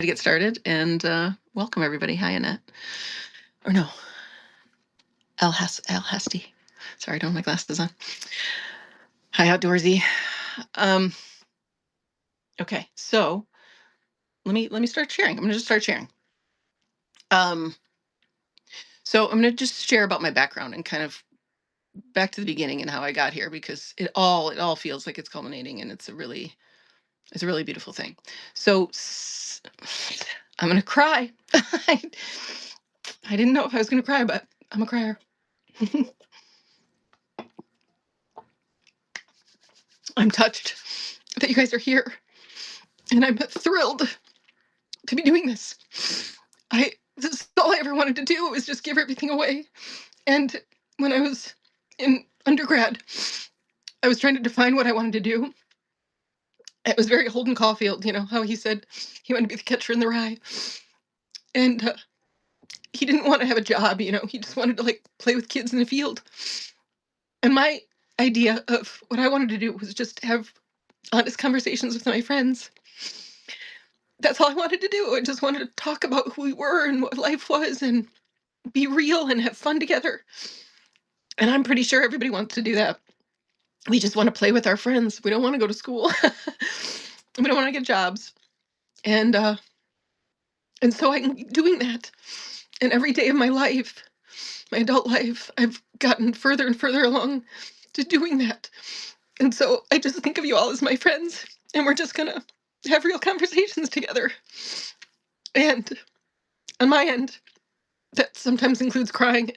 To get started and welcome everybody. Hi, Annette. Or no, Al Hasty. Sorry, I don't have my glasses on. Hi, Outdoorsy. Um, okay, so let me start sharing. I'm gonna just start sharing. Um, so I'm gonna just share about my background and kind of back to the beginning and how I got here because it all feels like it's culminating and it's a really beautiful thing. So I'm gonna cry. I didn't know if I was gonna cry, but I'm a crier. I'm touched that you guys are here, and I'm thrilled to be doing this. This is all I ever wanted to do was just give everything away. And when I was in undergrad, I was trying to define what I wanted to do. It was very Holden Caulfield, how he said he wanted to be the catcher in the rye. And he didn't want to have a job, he just wanted to like play with kids in the field. And my idea of what I wanted to do was just have honest conversations with my friends. That's all I wanted to do. I just wanted to talk about who we were and what life was and be real and have fun together. And I'm pretty sure everybody wants to do that. We just want to play with our friends. We don't want to go to school. We don't want to get jobs. And so I'm doing that. And every day of my life, my adult life, I've gotten further and further along to doing that. And so I just think of you all as my friends, and we're just gonna have real conversations together. And on my end, that sometimes includes crying.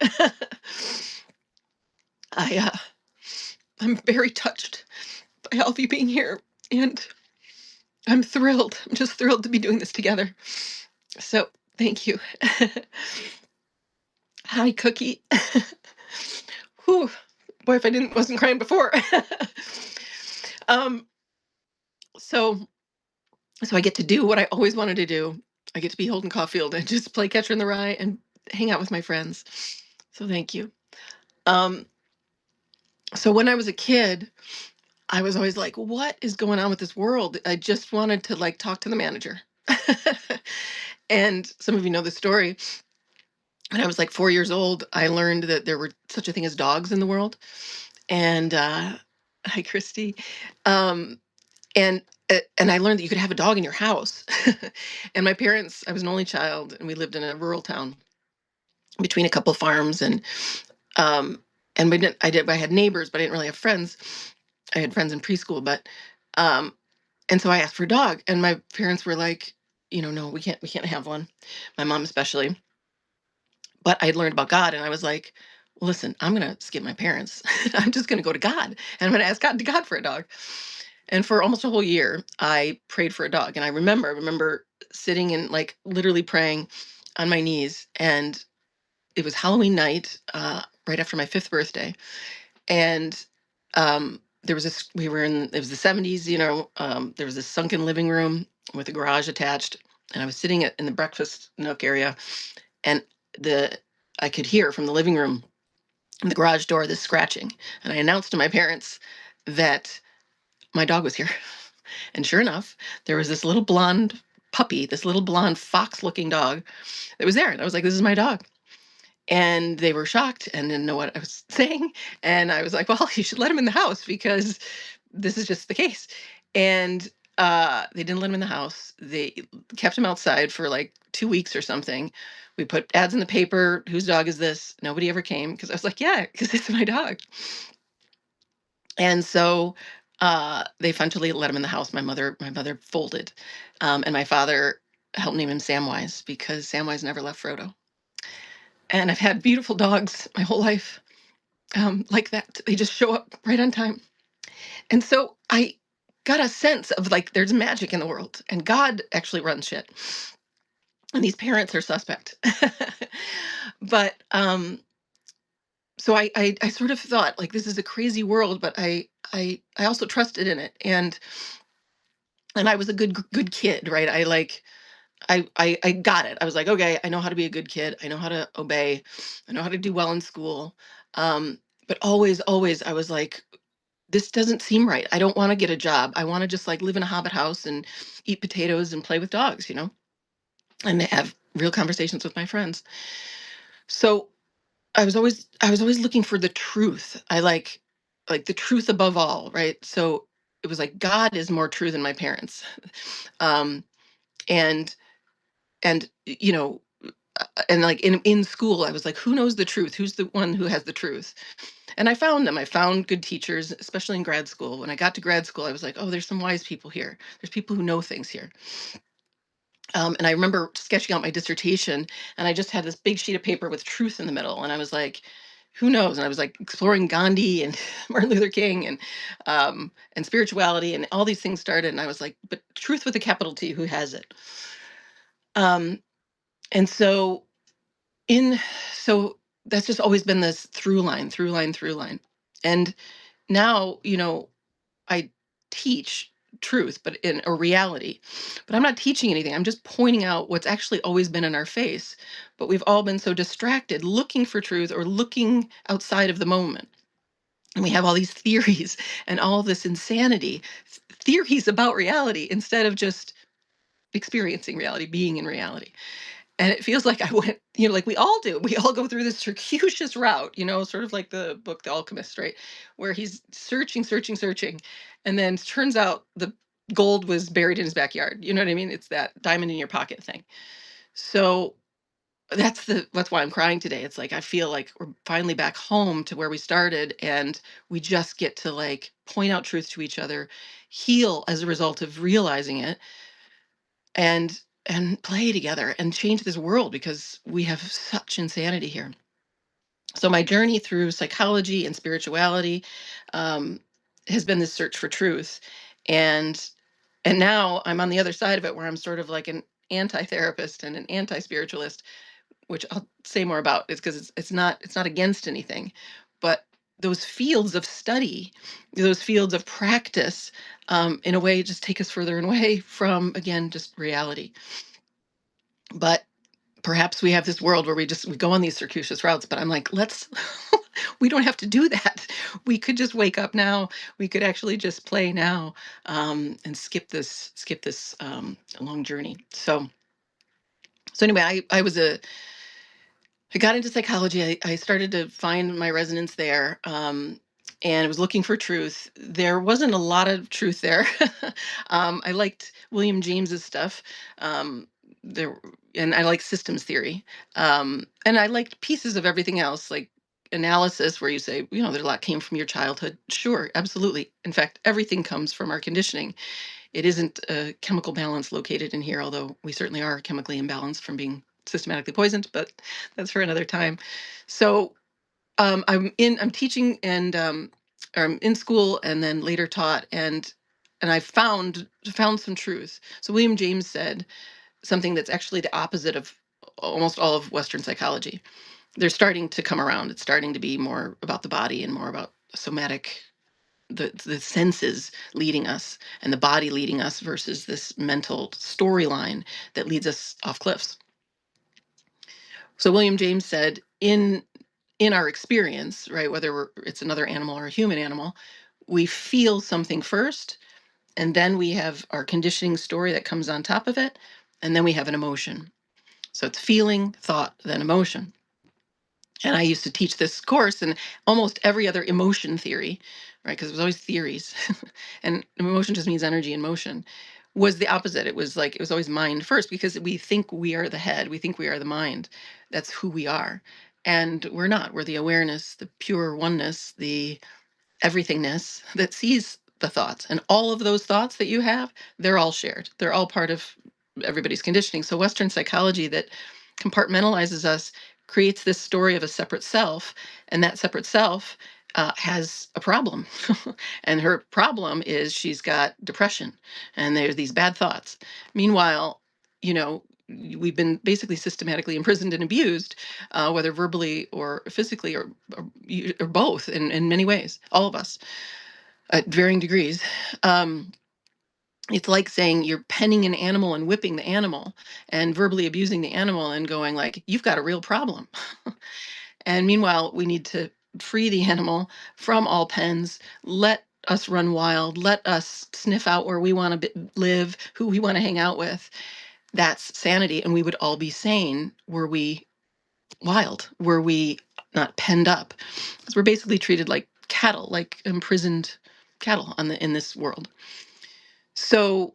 I'm very touched by all of you being here, and I'm thrilled. I'm just thrilled to be doing this together. So thank you. Hi, Cookie. Whew. Boy, if I wasn't crying before. um, so I get to do what I always wanted to do. I get to be Holden Caulfield and just play catcher in the rye and hang out with my friends. So thank you. Um, so when I was a kid, I was always like, what is going on with this world? I just wanted to like talk to the manager. And some of you know the story. When I was like 4 years old, I learned that there were such a thing as dogs in the world. And hi, Christy. Um, and I learned that you could have a dog in your house. And my parents, I was an only child, and we lived in a rural town between a couple farms, um, and I had neighbors, but I didn't really have friends. I had friends in preschool, but um, and so I asked for a dog, and my parents were like, no, we can't have one. My mom especially. But I had learned about God, and I was like, well, listen, I'm gonna skip my parents. I'm just gonna go to God, and I'm gonna ask God for a dog. And for almost a whole year, I prayed for a dog. And I remember sitting and like literally praying on my knees. And it was Halloween night, right after my fifth birthday. And there was this, it was the 70s, there was this sunken living room with a garage attached. And I was sitting in the breakfast nook area. And I could hear from the living room, in the garage door, this scratching. And I announced to my parents that my dog was here. And sure enough, there was this little blonde puppy, this little blonde fox-looking dog that was there. And I was like, this is my dog. And they were shocked and didn't know what I was saying. And I was like, well, you should let him in the house because this is just the case. And they didn't let him in the house. They kept him outside for like 2 weeks or something. We put ads in the paper. Whose dog is this? Nobody ever came because I was like, yeah, because it's my dog. And so they eventually let him in the house. My mother folded, and my father helped name him Samwise because Samwise never left Frodo. And I've had beautiful dogs my whole life, like that. They just show up right on time. And so I got a sense of like there's magic in the world, and God actually runs shit. And these parents are suspect. But so I sort of thought like this is a crazy world, but I also trusted in it, and I was a good kid, right? I got it. I was like, okay, I know how to be a good kid. I know how to obey. I know how to do well in school. But always, I was like, this doesn't seem right. I don't want to get a job. I want to just like live in a hobbit house and eat potatoes and play with dogs. and have real conversations with my friends. So I was always looking for the truth. I like the truth above all, right? So it was like God is more true than my parents. um and and like in school I was like, who knows the truth? Who's the one who has the truth? And I found them. I found good teachers, especially in grad school. When I got to grad school, I was like, oh, there's some wise people here. There's people who know things here. And I remember sketching out my dissertation, and I just had this big sheet of paper with truth in the middle. And I was like, who knows? And I was like exploring Gandhi and Martin Luther King and spirituality, and all these things started. And I was like, but truth with a capital T, who has it? Um, and so in so that's just always been this through line, through line, through line. And now, I teach truth, but in a reality. But I'm not teaching anything. I'm just pointing out what's actually always been in our face. But we've all been so distracted looking for truth or looking outside of the moment. And we have all these theories and all this insanity, theories about reality instead of just experiencing reality, being in reality. And it feels like I went, like we all do. We all go through this circuitous route, sort of like the book The Alchemist, right? Where he's searching, searching, searching. And then turns out the gold was buried in his backyard. You know what I mean? It's that diamond in your pocket thing. So that's why I'm crying today. It's like I feel like we're finally back home to where we started, and we just get to like point out truth to each other, heal as a result of realizing it, and play together and change this world because we have such insanity here. So my journey through psychology and spirituality um, has been this search for truth, and now I'm on the other side of it, where I'm sort of like an anti-therapist and an anti-spiritualist, which I'll say more about. Is because it's not against anything, but those fields of study, those fields of practice, in a way, just take us further and away from, again, just reality. But perhaps we have this world where we go on these circuitous routes, but I'm like, let's we don't have to do that. We could just wake up now. We could actually just play now, and skip this long journey. So anyway, I got into psychology. I started to find my resonance there, and I was looking for truth. There wasn't a lot of truth there. I liked William James's stuff. Um, there, and I like systems theory, and I liked pieces of everything else, like analysis, where you say, there's a lot came from your childhood. Sure, absolutely. In fact, everything comes from our conditioning. It isn't a chemical balance located in here, although we certainly are chemically imbalanced from being systematically poisoned, but that's for another time. So I'm teaching, and I'm in school and then later taught, and I found some truth. So William James said something that's actually the opposite of almost all of Western psychology. They're starting to come around. It's starting to be more about the body and more about somatic, the senses leading us and the body leading us versus this mental storyline that leads us off cliffs. So William James said, in our experience, right, whether it's another animal or a human animal, we feel something first, and then we have our conditioning story that comes on top of it, and then we have an emotion. So it's feeling, thought, then emotion. And I used to teach this course, and almost every other emotion theory, right? Because it was always theories, and emotion just means energy in motion, was the opposite. It was always mind first, because we think we are the head, we think we are the mind. That's who we are. And we're not. We're the awareness, the pure oneness, the everythingness that sees the thoughts. And all of those thoughts that you have, they're all shared. They're all part of everybody's conditioning. So Western psychology that compartmentalizes us creates this story of a separate self, and that separate self has a problem. And her problem is she's got depression, and there's these bad thoughts. Meanwhile, we've been basically systematically imprisoned and abused, whether verbally or physically, or both, in many ways, all of us at varying degrees. Um, it's like saying you're penning an animal and whipping the animal and verbally abusing the animal and going like, you've got a real problem. And meanwhile, we need to free the animal from all pens, let us run wild, let us sniff out where we want to live, who we want to hang out with, that's sanity, and we would all be sane were we wild, were we not penned up. Because we're basically treated like cattle, like imprisoned cattle in this world. So,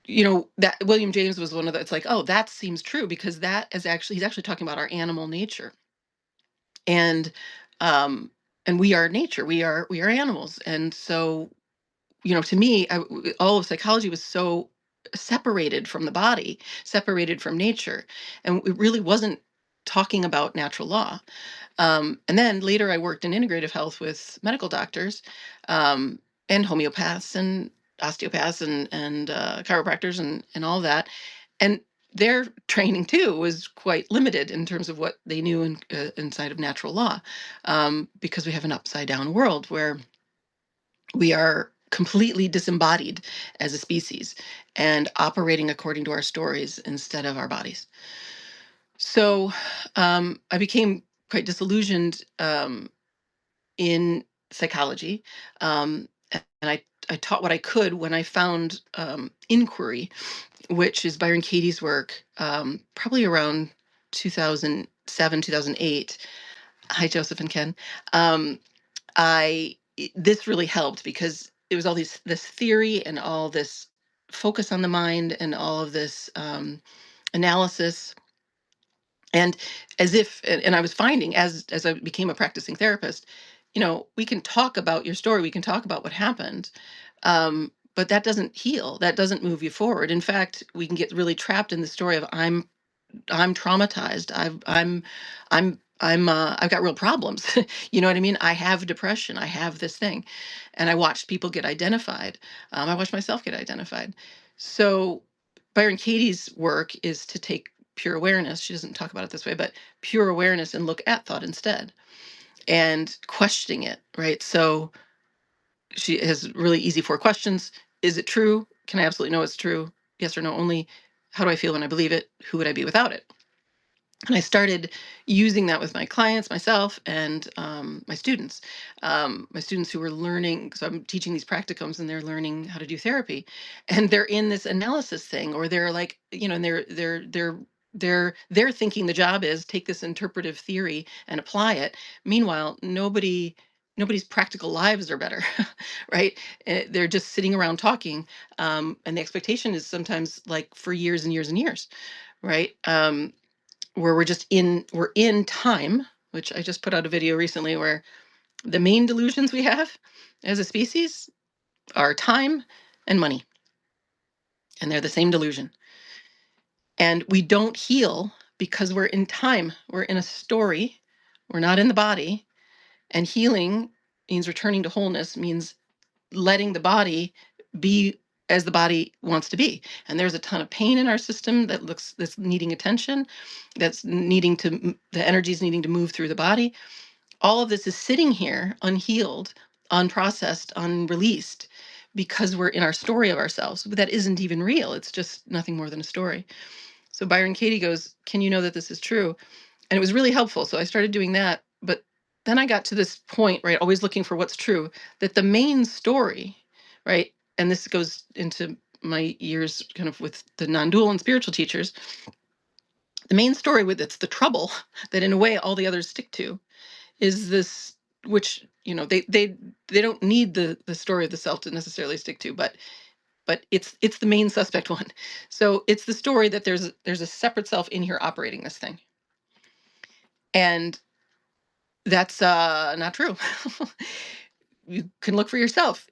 that William James was one of the, it's like, oh, that seems true, because that is actually, he's actually talking about our animal nature. And um and we are nature, we are animals. And so, to me, all of psychology was so separated from the body, separated from nature, and it really wasn't talking about natural law. And then later, I worked in integrative health with medical doctors, um, and homeopaths and osteopaths and chiropractors and all that. And their training too was quite limited in terms of what they knew inside of natural law, because we have an upside down world where we are completely disembodied as a species and operating according to our stories instead of our bodies. So I became quite disillusioned in psychology. And I taught what I could when I found Inquiry, which is Byron Katie's work, probably around 2007, 2008. Hi, Joseph and Ken. Um, this really helped because it was all this theory and all this focus on the mind and all of this analysis. And and I was finding, as I became a practicing therapist, we can talk about your story, we can talk about what happened, but that doesn't heal, that doesn't move you forward. In fact, we can get really trapped in the story of I'm traumatized. I've got real problems. You know what I mean? I have depression. I have this thing, and I watched people get identified. I watched myself get identified. So Byron Katie's work is to take pure awareness. She doesn't talk about it this way, but pure awareness, and look at thought instead and questioning it. Right. So she has really easy 4 questions. Is it true? Can I absolutely know it's true? Yes or no only. How do I feel when I believe it? Who would I be without it? And I started using that with my clients, myself, and my students. My students who were learning, so I'm teaching these practicums, and they're learning how to do therapy, and they're in this analysis thing, or they're like, and they're thinking the job is take this interpretive theory and apply it. Meanwhile, nobody's practical lives are better, right? They're just sitting around talking, and the expectation is sometimes like for years and years and years, right? Where we're in time, which I just put out a video recently, where the main delusions we have as a species are time and money, and they're the same delusion. And we don't heal because we're in time, we're in a story, we're not in the body. And healing means returning to wholeness, means letting the body be as the body wants to be. And there's a ton of pain in our system that's needing attention, the energy's needing to move through the body. All of this is sitting here unhealed, unprocessed, unreleased, because we're in our story of ourselves. But that isn't even real. It's just nothing more than a story. So Byron Katie goes, can you know that this is true? And it was really helpful. So I started doing that. But then I got to this point, right? Always looking for what's true, that the main story, right? And this goes into my years kind of with the non-dual and spiritual teachers. The main story with it's the trouble that in a way all the others stick to is this, which, they don't need the story of the self to necessarily stick to, but it's the main suspect one. So it's the story that there's a separate self in here operating this thing. And that's not true. You can look for yourself.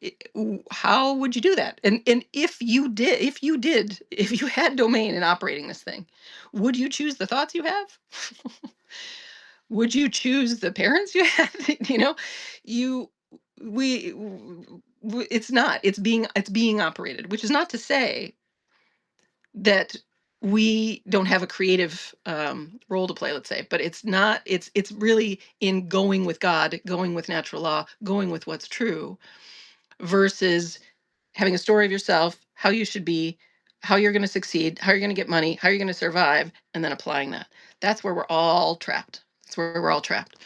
How would you do that? And if you had domain in operating this thing, would you choose the thoughts you have? Would you choose the parents you had? You we it's not. It's being operated, which is not to say that we don't have a creative role to play, let's say, but it's not. It's really in going with God, going with natural law, going with what's true, versus having a story of yourself, how you should be, how you're going to succeed, how you're going to get money, how you're going to survive, and then applying that. That's where we're all trapped. That's where we're all trapped.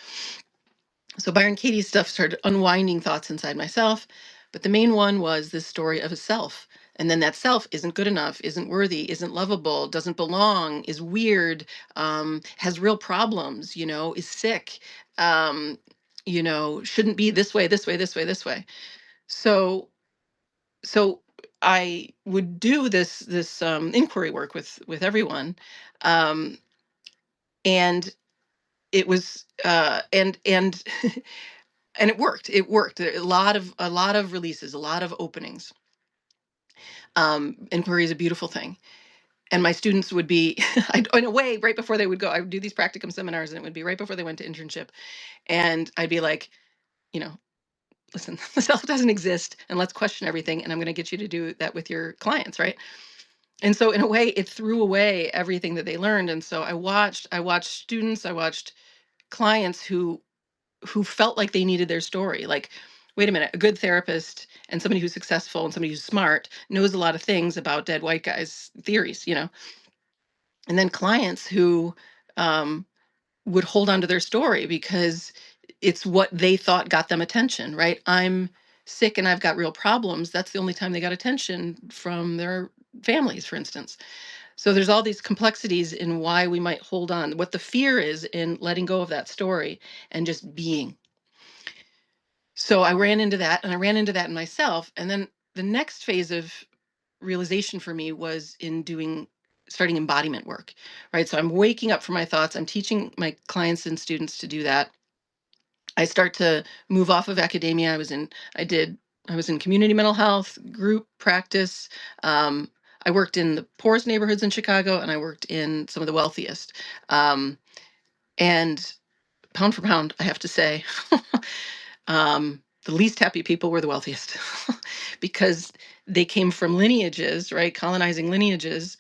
So Byron Katie's stuff started unwinding thoughts inside myself, but the main one was this story of a self And then that self isn't good enough, isn't worthy, isn't lovable, doesn't belong, is weird, has real problems, is sick, um, shouldn't be this way, this way, this way, this way. So, so I would do this inquiry work with everyone, um, and it was and and it worked. It worked. A lot of releases, a lot of openings. Inquiry is a beautiful thing. And my students would be, in a way, right before they would go, I would do these practicum seminars, and it would be right before they went to internship. And I'd be like, you know, listen, the self doesn't exist, and let's question everything. And I'm going to get you to do that with your clients, right? And so, in a way, it threw away everything that they learned. And so, I watched students, I watched clients who felt like they needed their story. Like, wait a minute, a good therapist and somebody who's successful and somebody who's smart knows a lot of things about dead white guys theories. And then clients who um, would hold on to their story because it's what they thought got them attention, right? I'm sick and I've got real problems. That's the only time they got attention from their families, for instance. So there's all these complexities in why we might hold on, what the fear is in letting go of that story and just being. So I ran into that, and I ran into that in myself. And then the next phase of realization for me was in starting embodiment work, right? So I'm waking up from my thoughts. I'm teaching my clients and students to do that. I start to move off of academia. I was in community mental health, group practice. Um, I worked in the poorest neighborhoods in Chicago, and I worked in some of the wealthiest. Um, and pound for pound, I have to say, the least happy people were the wealthiest because they came from lineages, right? Colonizing lineages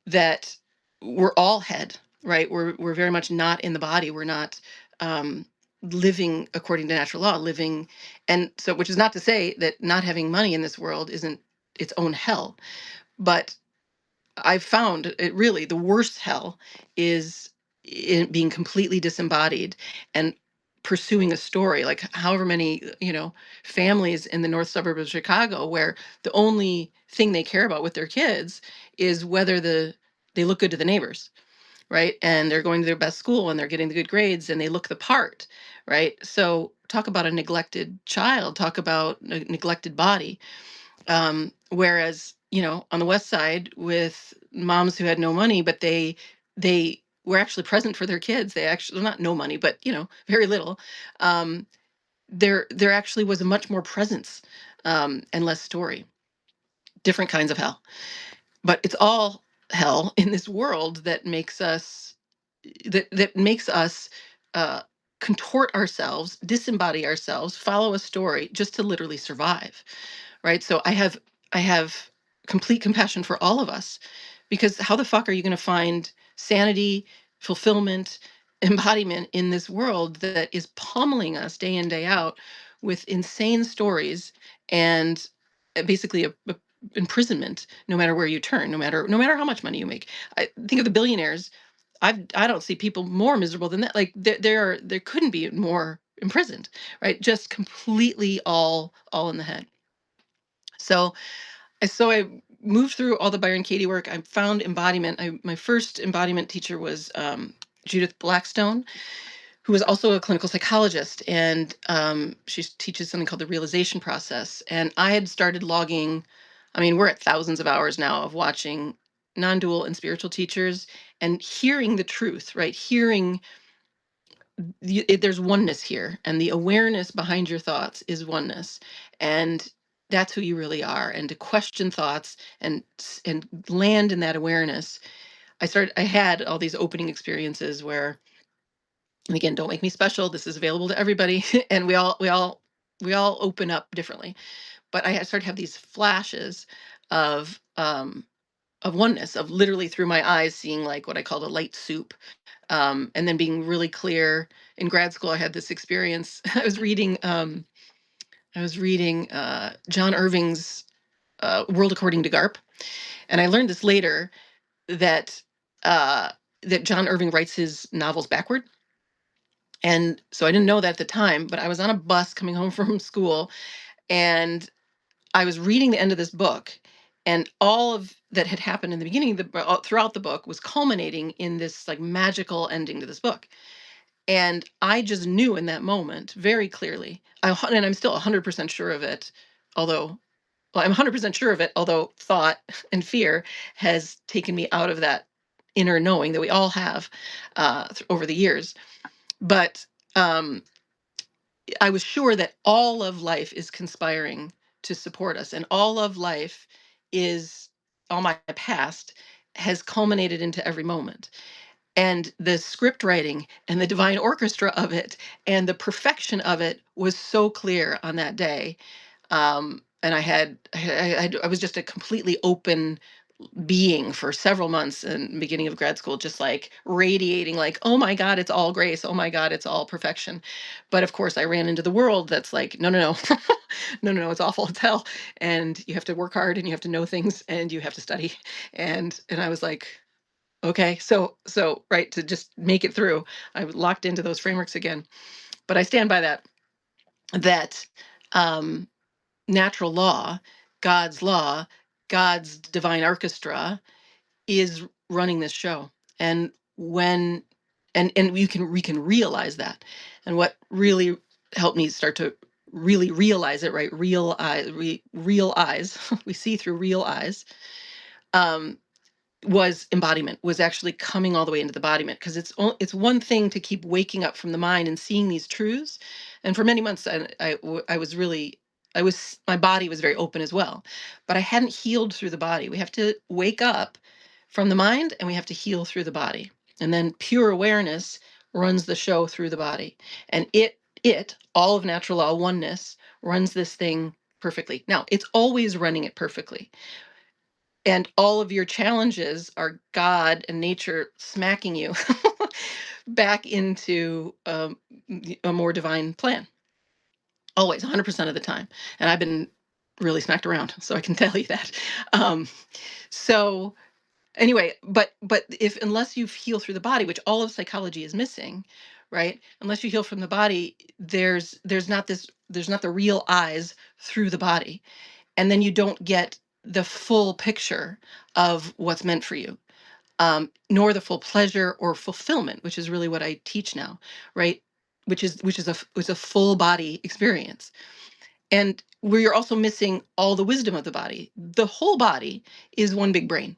that were all head, right? We're very much not in the body. We're not um, living according to natural law, living. And so, which is not to say that not having money in this world isn't its own hell, but I've found it really the worst hell is in being completely disembodied and pursuing a story, like however many families in the north suburb of Chicago where the only thing they care about with their kids is whether they look good to the neighbors, right? And they're going to their best school and they're getting the good grades and they look the part, right? So talk about a neglected child, talk about a neglected body. Whereas, on the West Side with moms who had no money, but they were actually present for their kids. They actually, not no money, but very little. Um, there actually was a much more presence and less story. Different kinds of hell, but it's all hell in this world that makes us uh, contort ourselves, disembody ourselves, follow a story just to literally survive, right? So I have complete compassion for all of us, because how the fuck are you going to find sanity, fulfillment, embodiment in this world that is pummeling us day in day out with insane stories and basically a imprisonment no matter where you turn, no matter how much money you make. I think of the billionaires. I don't see people more miserable than that. Like there couldn't be more imprisoned, right? Just completely all in the head. So I moved through all the Byron Katie work. I found embodiment. My first embodiment teacher was Judith Blackstone, who was also a clinical psychologist, and she teaches something called the realization process. And I had started logging. I mean, we're at thousands of hours now of watching non-dual and spiritual teachers and hearing the truth, right? Hearing there's oneness here, and the awareness behind your thoughts is oneness, and that's who you really are. And to question thoughts and land in that awareness, I had all these opening experiences where, and again, don't make me special, this is available to everybody, and we all open up differently. But I started to have these flashes of oneness, of literally through my eyes seeing like what I called a light soup, and then being really clear. In grad school, I had this experience. I was reading John Irving's World According to Garp, and I learned this later that uh, that John Irving writes his novels backward. And so I didn't know that at the time, but I was on a bus coming home from school, and I was reading the end of this book, And all of that had happened in the beginning, throughout the book, was culminating in this like magical ending to this book. And I just knew in that moment very clearly, and I'm still 100% sure of it, although, well, I'm 100% sure of it, although thought and fear has taken me out of that inner knowing that we all have over the years. But um, I was sure that all of life is conspiring to support us, and all of life is, all my past has culminated into every moment. And the script writing and the divine orchestra of it and the perfection of it was so clear on that day. And I was just a completely open being for several months in the beginning of grad school, just like radiating like, oh my God, it's all grace. Oh my God, it's all perfection. But of course I ran into the world that's like, no, no, no, no, no, no, it's awful, it's hell. And you have to work hard and you have to know things and you have to study. And I was like, okay, so right, to just make it through, I was locked into those frameworks again. But I stand by that um natural law, God's divine orchestra is running this show. And when and we can realize that. And what really helped me start to really realize it, right? Real eyes. We see through real eyes. Um, was embodiment, was actually coming all the way into the embodiment, because it's one thing to keep waking up from the mind and seeing these truths. And for many months I was really, I was, my body was very open as well, but I hadn't healed through the body. We have to wake up from the mind and we have to heal through the body, and then pure awareness runs the show through the body. And it all of natural law oneness runs this thing perfectly. Now it's always running it perfectly, and all of your challenges are God and nature smacking you back into a more divine plan. Always, 100% of the time. And I've been really smacked around, so I can tell you that. Um, so anyway, but if unless you heal through the body, which all of psychology is missing, right? Unless you heal from the body, there's not the real eyes through the body, and then you don't get the full picture of what's meant for you, nor the full pleasure or fulfillment, which is really what I teach now, right? Which is a full body experience. And where you're also missing all the wisdom of the body. The whole body is one big brain.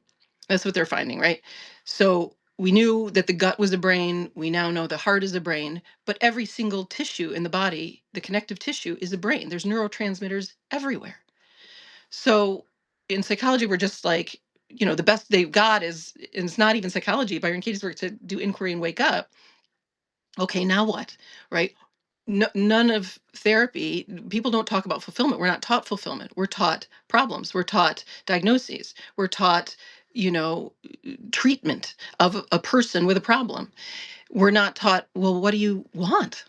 That's what they're finding, right? So we knew that the gut was a brain. We now know the heart is a brain, but every single tissue in the body, the connective tissue, is a brain. There's neurotransmitters everywhere. So in psychology, we're just like, the best they've got is, and it's not even psychology, Byron Katie's work, to do inquiry and wake up. Okay, now what? Right? No, none of therapy, people don't talk about fulfillment. We're not taught fulfillment. We're taught problems. We're taught diagnoses. We're taught, you know, treatment of a person with a problem. We're not taught, well, what do you want?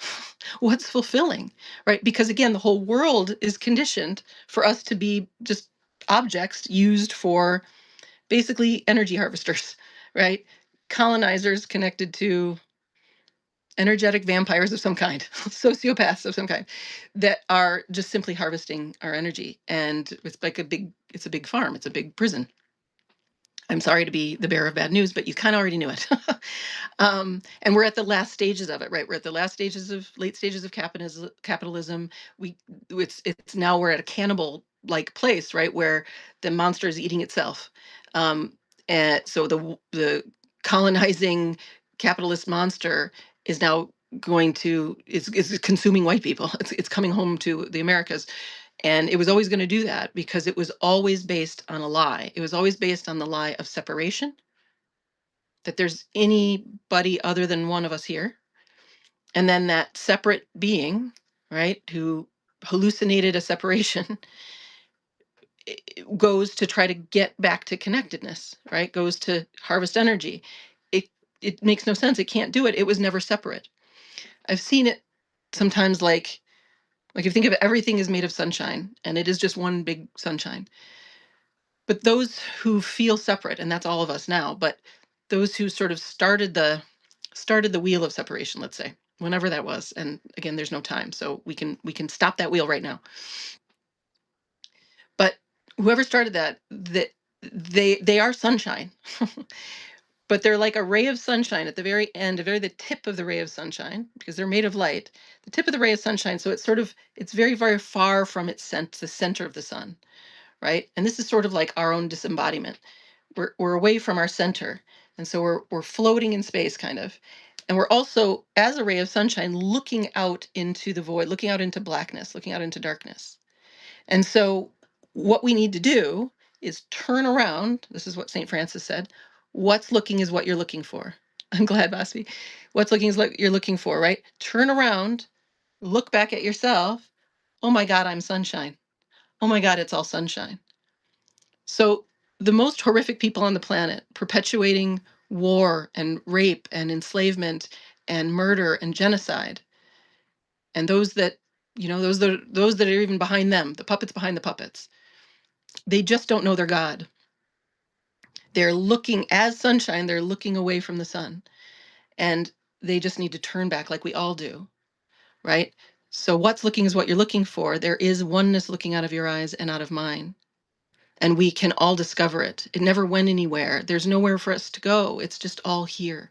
What's fulfilling, right? Because again, the whole world is conditioned for us to be just objects used for basically energy harvesters, right? Colonizers connected to energetic vampires of some kind, sociopaths of some kind, that are just simply harvesting our energy. And it's a big farm, it's a big prison. I'm sorry to be the bearer of bad news, but you kind of already knew it. And we're at the last stages of it, right? We're at the late stages of capitalism. It's now we're at a cannibal like place, right, where the monster is eating itself. Um, and so the colonizing capitalist monster is now is consuming white people. It's coming home to the Americas, and it was always going to do that because it was always based on a lie. It was always based on the lie of separation, that there's anybody other than one of us here. And then that separate being, right, who hallucinated a separation, goes to try to get back to connectedness, right? Goes to harvest energy. It it makes no sense. It can't do it. It was never separate. I've seen it sometimes like if you think of it, everything is made of sunshine and it is just one big sunshine. But those who feel separate, and that's all of us now, but those who sort of started the wheel of separation, let's say, whenever that was. And again, there's no time, so we can stop that wheel right now. But whoever started that they are sunshine. But they're like a ray of sunshine at the very end, the tip of the ray of sunshine, because they're made of light. The tip of the ray of sunshine, so it's very, very far from the center of the sun, right? And this is sort of like our own disembodiment. We're away from our center, and so we're floating in space, kind of. And we're also, as a ray of sunshine, looking out into the void, looking out into blackness, looking out into darkness. And so what we need to do is turn around. This is what St. Francis said. What's looking is what you're looking for. I'm glad, Bosby. What's looking is what you're looking for, right? Turn around, look back at yourself. Oh my God, I'm sunshine. Oh my God, it's all sunshine. So the most horrific people on the planet, perpetuating war and rape and enslavement and murder and genocide, and those that, those that are even behind them, the puppets behind the puppets, they just don't know their God. They're looking, as sunshine, they're looking away from the sun. And they just need to turn back like we all do, right? So what's looking is what you're looking for. There is oneness looking out of your eyes and out of mine. And we can all discover it. It never went anywhere. There's nowhere for us to go. It's just all here.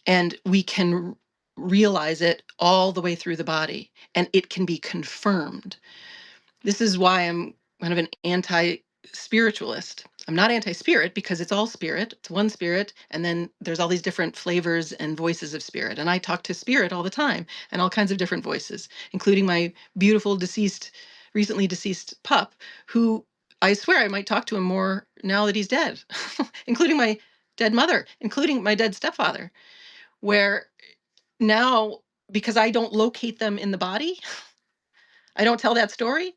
And we can realize it all the way through the body, and it can be confirmed. This is why I'm kind of an anti-spiritualist. I'm not anti-spirit because it's all spirit. It's one spirit. And then there's all these different flavors and voices of spirit. And I talk to spirit all the time, and all kinds of different voices, including my beautiful recently deceased pup, who I swear I might talk to him more now that he's dead, including my dead mother, including my dead stepfather, where now, because I don't locate them in the body, I don't tell that story.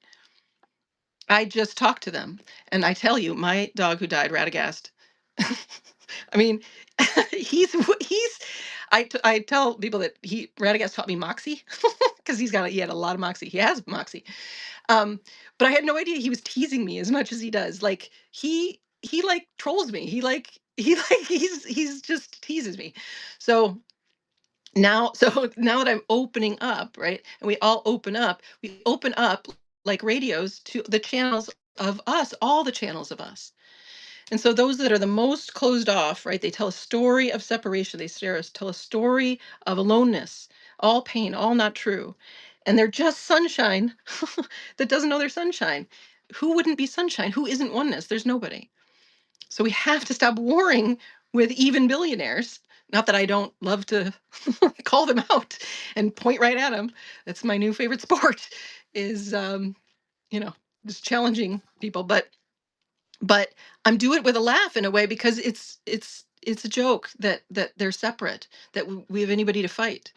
I just talk to them. And I tell you, my dog who died, Radagast, I mean, he's, I tell people that Radagast taught me moxie because he had a lot of moxie. He has moxie. But I had no idea he was teasing me as much as he does. Like he like trolls me. He's just teases me. So now that I'm opening up, right? And we all we open up like radios to the channels of us, all the channels of us. And so those that are the most closed off, right? They tell a story of separation. Tell a story of aloneness, all pain, all not true. And they're just sunshine that doesn't know their sunshine. Who wouldn't be sunshine? Who isn't oneness? There's nobody. So we have to stop warring with even billionaires. Not that I don't love to call them out and point right at them. That's my new favorite sport is, just challenging people. But I'm doing it with a laugh in a way because it's a joke that they're separate, that we have anybody to fight.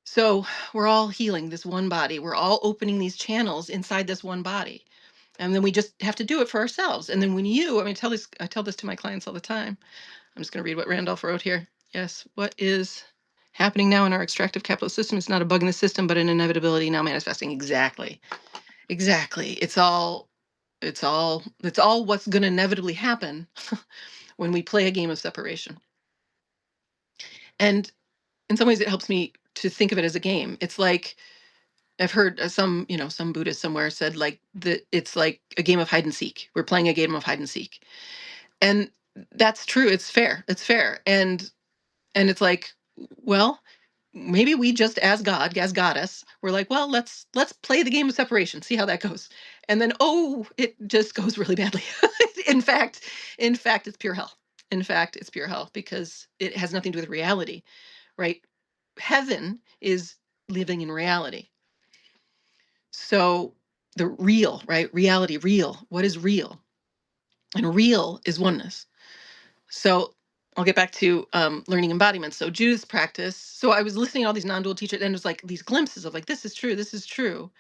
So we're all healing this one body. We're all opening these channels inside this one body. And then we just have to do it for ourselves. And then I tell this to my clients all the time. I'm just going to read what Randolph wrote here. Yes, what is happening now in our extractive capitalist system is not a bug in the system, but an inevitability now manifesting. Exactly. Exactly. It's all what's going to inevitably happen when we play a game of separation. And in some ways, it helps me to think of it as a game. It's like I've heard some Buddhist somewhere said like that it's like a game of hide and seek. We're playing a game of hide and seek, and that's true. It's fair. It's fair, and it's like, well, maybe we just as God, as goddess, we're like, well, let's play the game of separation, see how that goes. And then, oh, it just goes really badly. in fact, it's pure hell. In fact, it's pure hell because it has nothing to do with reality, right? Heaven is living in reality. So the real, right? Reality, real. What is real? And real is oneness. So I'll get back to learning embodiment. So Judith's practice. So I was listening to all these non-dual teachers, and it was like these glimpses of like, this is true, this is true.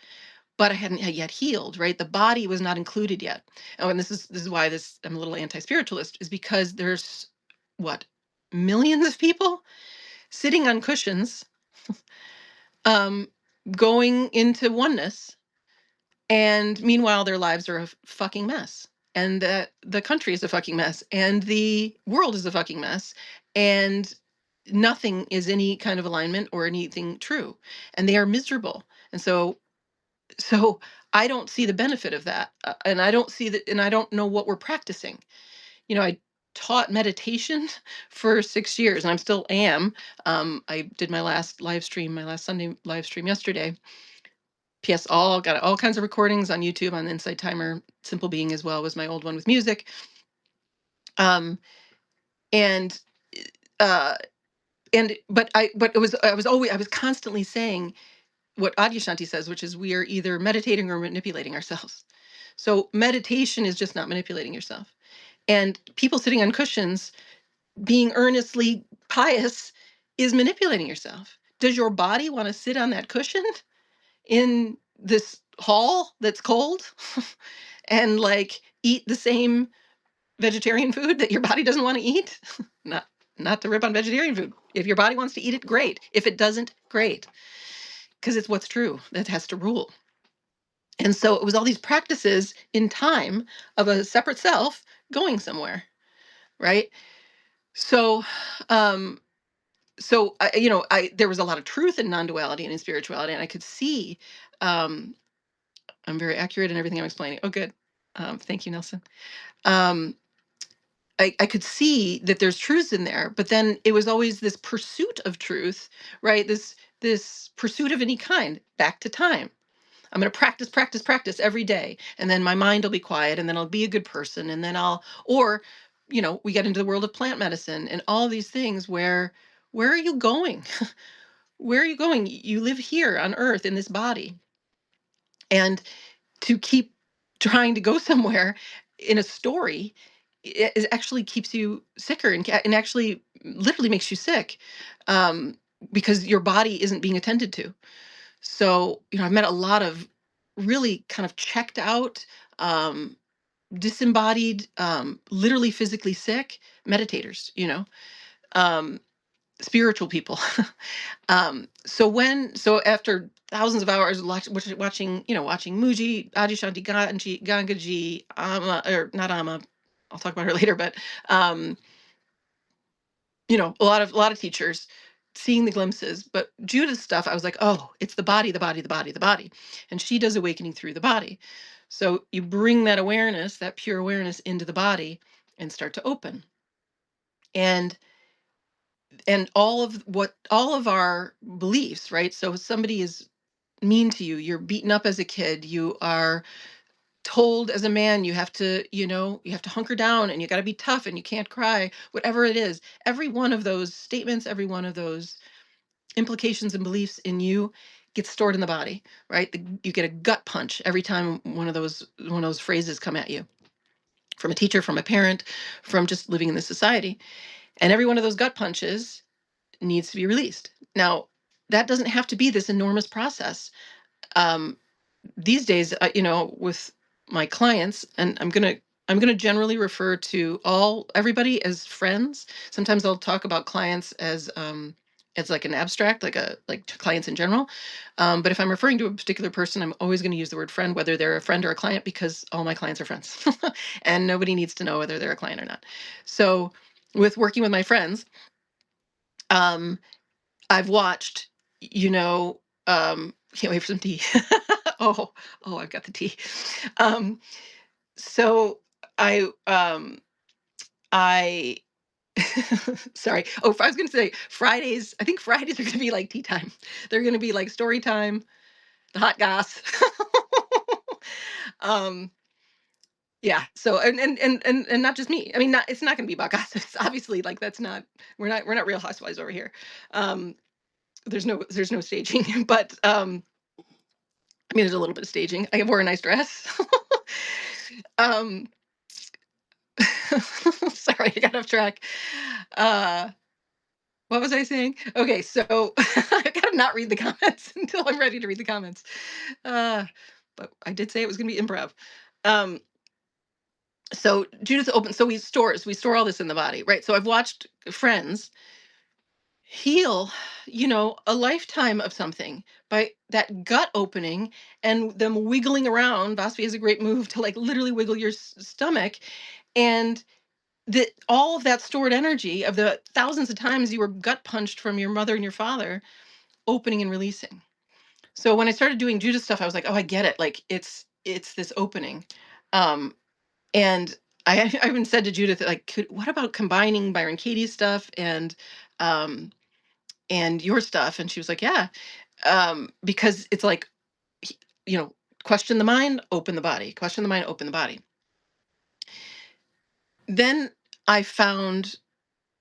But I hadn't yet healed, right? The body was not included yet. Oh, and this is why I'm a little anti-spiritualist, is because there's what, millions of people sitting on cushions, um, going into oneness, and meanwhile their lives are a fucking mess. And the country is a fucking mess, and the world is a fucking mess, and nothing is any kind of alignment or anything true, and they are miserable. And so I don't see the benefit of that, and I don't see that, and I don't know what we're practicing. I taught meditation for 6 years, and I'm still am. I did my last live stream, my last Sunday live stream yesterday. P.S. All got all kinds of recordings on YouTube on Insight Timer. Simple Being as well was my old one with music. Um, and uh, but I was constantly saying what Adyashanti says, which is we are either meditating or manipulating ourselves. So meditation is just not manipulating yourself. And people sitting on cushions being earnestly pious is manipulating yourself. Does your body want to sit on that cushion in this hall that's cold and like eat the same vegetarian food that your body doesn't want to eat? not not to rip on vegetarian food. If your body wants to eat it, great. If it doesn't, great. Because it's what's true that has to rule. And so it was all these practices in time of a separate self going somewhere, right? So um there was a lot of truth in non-duality and in spirituality, and I could see, um, I'm very accurate in everything I'm explaining. Oh, good. Thank you, Nelson. Um, I could see that there's truths in there, but then it was always this pursuit of truth, right? This pursuit of any kind, back to time. I'm going to practice, practice, practice every day, and then my mind will be quiet, and then I'll be a good person, and then or, we get into the world of plant medicine and all these things where are you going? Where are you going? You live here on earth in this body. And to keep trying to go somewhere in a story, it actually keeps you sicker and actually literally makes you sick, um, because your body isn't being attended to. So, I've met a lot of really kind of checked out, um, disembodied, literally physically sick meditators, um, spiritual people. So after thousands of hours watching, watching Muji, Adyashanti, Gangaji, Amma, or not Amma, I'll talk about her later, but um, a lot of teachers, seeing the glimpses. But Judith's stuff, I was like, oh, it's the body, the body, the body, the body. And she does awakening through the body. So you bring that awareness, that pure awareness into the body and start to open. And all of our beliefs, right? So if somebody is mean to you, you're beaten up as a kid, you are told as a man you have to hunker down and you got to be tough and you can't cry, whatever it is, every one of those statements, every one of those implications and beliefs in you gets stored in the body, right? You get a gut punch every time one of those phrases come at you, from a teacher, from a parent, from just living in this society. And every one of those gut punches needs to be released. Now, that doesn't have to be this enormous process. Um, these days, with my clients, and I'm gonna generally refer to everybody as friends. Sometimes I'll talk about clients as like an abstract, like to clients in general. But if I'm referring to a particular person, I'm always going to use the word friend, whether they're a friend or a client, because all my clients are friends, and nobody needs to know whether they're a client or not. So, with working with my friends, um, I've watched, can't wait for some tea. Oh, I've got the tea. Um, so I sorry. Oh, I was going to say Fridays. I think Fridays are going to be like tea time. They're going to be like story time, the hot goss. um, yeah. So and not just me. I mean, it's not going to be about gossip. It's obviously, like, that's not. We're not Real Housewives over here. Um, there's no staging, but I mean, there's a little bit of staging. I wore a nice dress. um, sorry, I got off track. Uh, what was I saying? Okay, so I gotta not read the comments until I'm ready to read the comments. Uh, but I did say it was gonna be improv. Um, so Judith open. So we store all this in the body, right? So I've watched friends heal, a lifetime of something by that gut opening and them wiggling around. Vaspi is a great move to, like, literally wiggle your stomach, and that all of that stored energy of the thousands of times you were gut punched from your mother and your father, opening and releasing. So when I started doing Judith stuff, I was like, oh, I get it. Like it's this opening. Um, and I even said to Judith, like, what about combining Byron Katie's stuff um and your stuff? And she was like, yeah. Because it's like, he- you know, question the mind, open the body, question the mind, open the body. Then I found,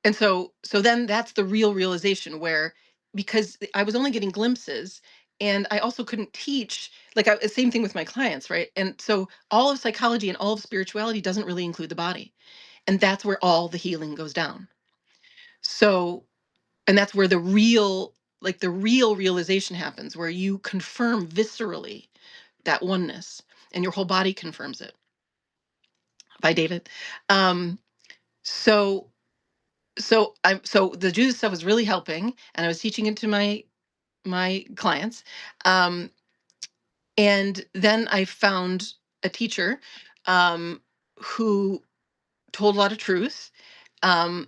and so then that's the real realization where, because I was only getting glimpses, and I also couldn't teach, like, same thing with my clients, right? And so all of psychology and all of spirituality doesn't really include the body, and that's where all the healing goes down. So, and that's where the real, like, the real realization happens, where you confirm viscerally that oneness, and your whole body confirms it. By David. Um, so so the Judas stuff was really helping, and I was teaching it to my clients. Um, and then I found a teacher um, who told a lot of truth. I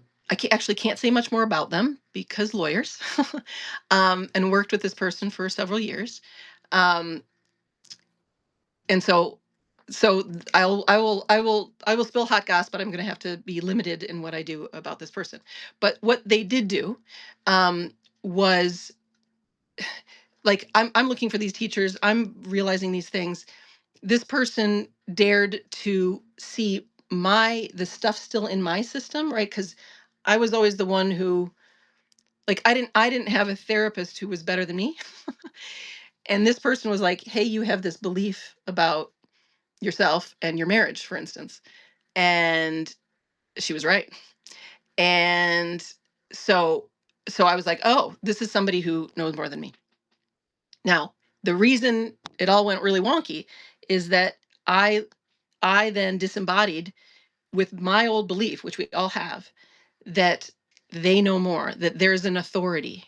actually can't say much more about them because lawyers, and worked with this person for several years. Um, and I will spill hot goss, but I'm going to have to be limited in what I do about this person. But what they did do was, like, I'm looking for these teachers, I'm realizing these things. This person dared to see the stuff still in my system, right? Because I was always the one who, like, I didn't have a therapist who was better than me. And this person was like, hey, you have this belief about yourself and your marriage, for instance. And she was right. And so so I was like, oh, this is somebody who knows more than me. Now, the reason it all went really wonky is that I I then disembodied with my old belief, which we all have, that they know more, that there's an authority.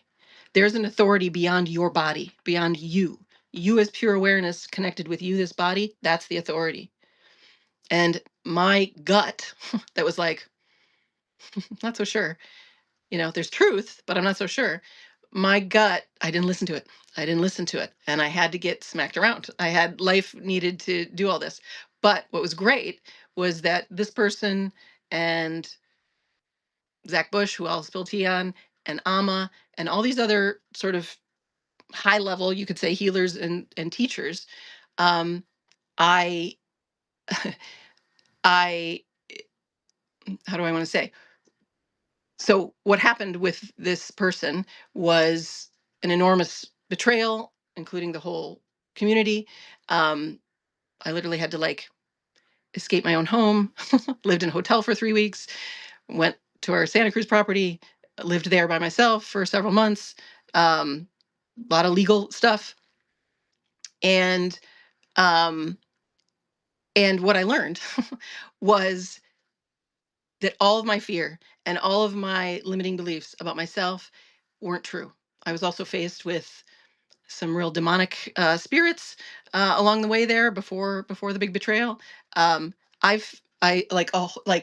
There's an authority beyond your body, beyond you. You as pure awareness connected with you, this body, that's the authority. And my gut that was like, not so sure. There's truth, but I'm not so sure. My gut, I didn't listen to it. I didn't listen to it. And I had to get smacked around. Life needed to do all this. But what was great was that this person and Zach Bush, who I'll spill tea on, and Amma, and all these other sort of high level, you could say, healers and teachers, um, I, I, how do I want to say? So what happened with this person was an enormous betrayal, including the whole community. Um, I literally had to, like, escape my own home, lived in a hotel for 3 weeks, went to our Santa Cruz property, lived there by myself for several months, a lot of legal stuff. And um, and what I learned was that all of my fear and all of my limiting beliefs about myself weren't true. I was also faced with some real demonic spirits along the way there before the big betrayal. Um, I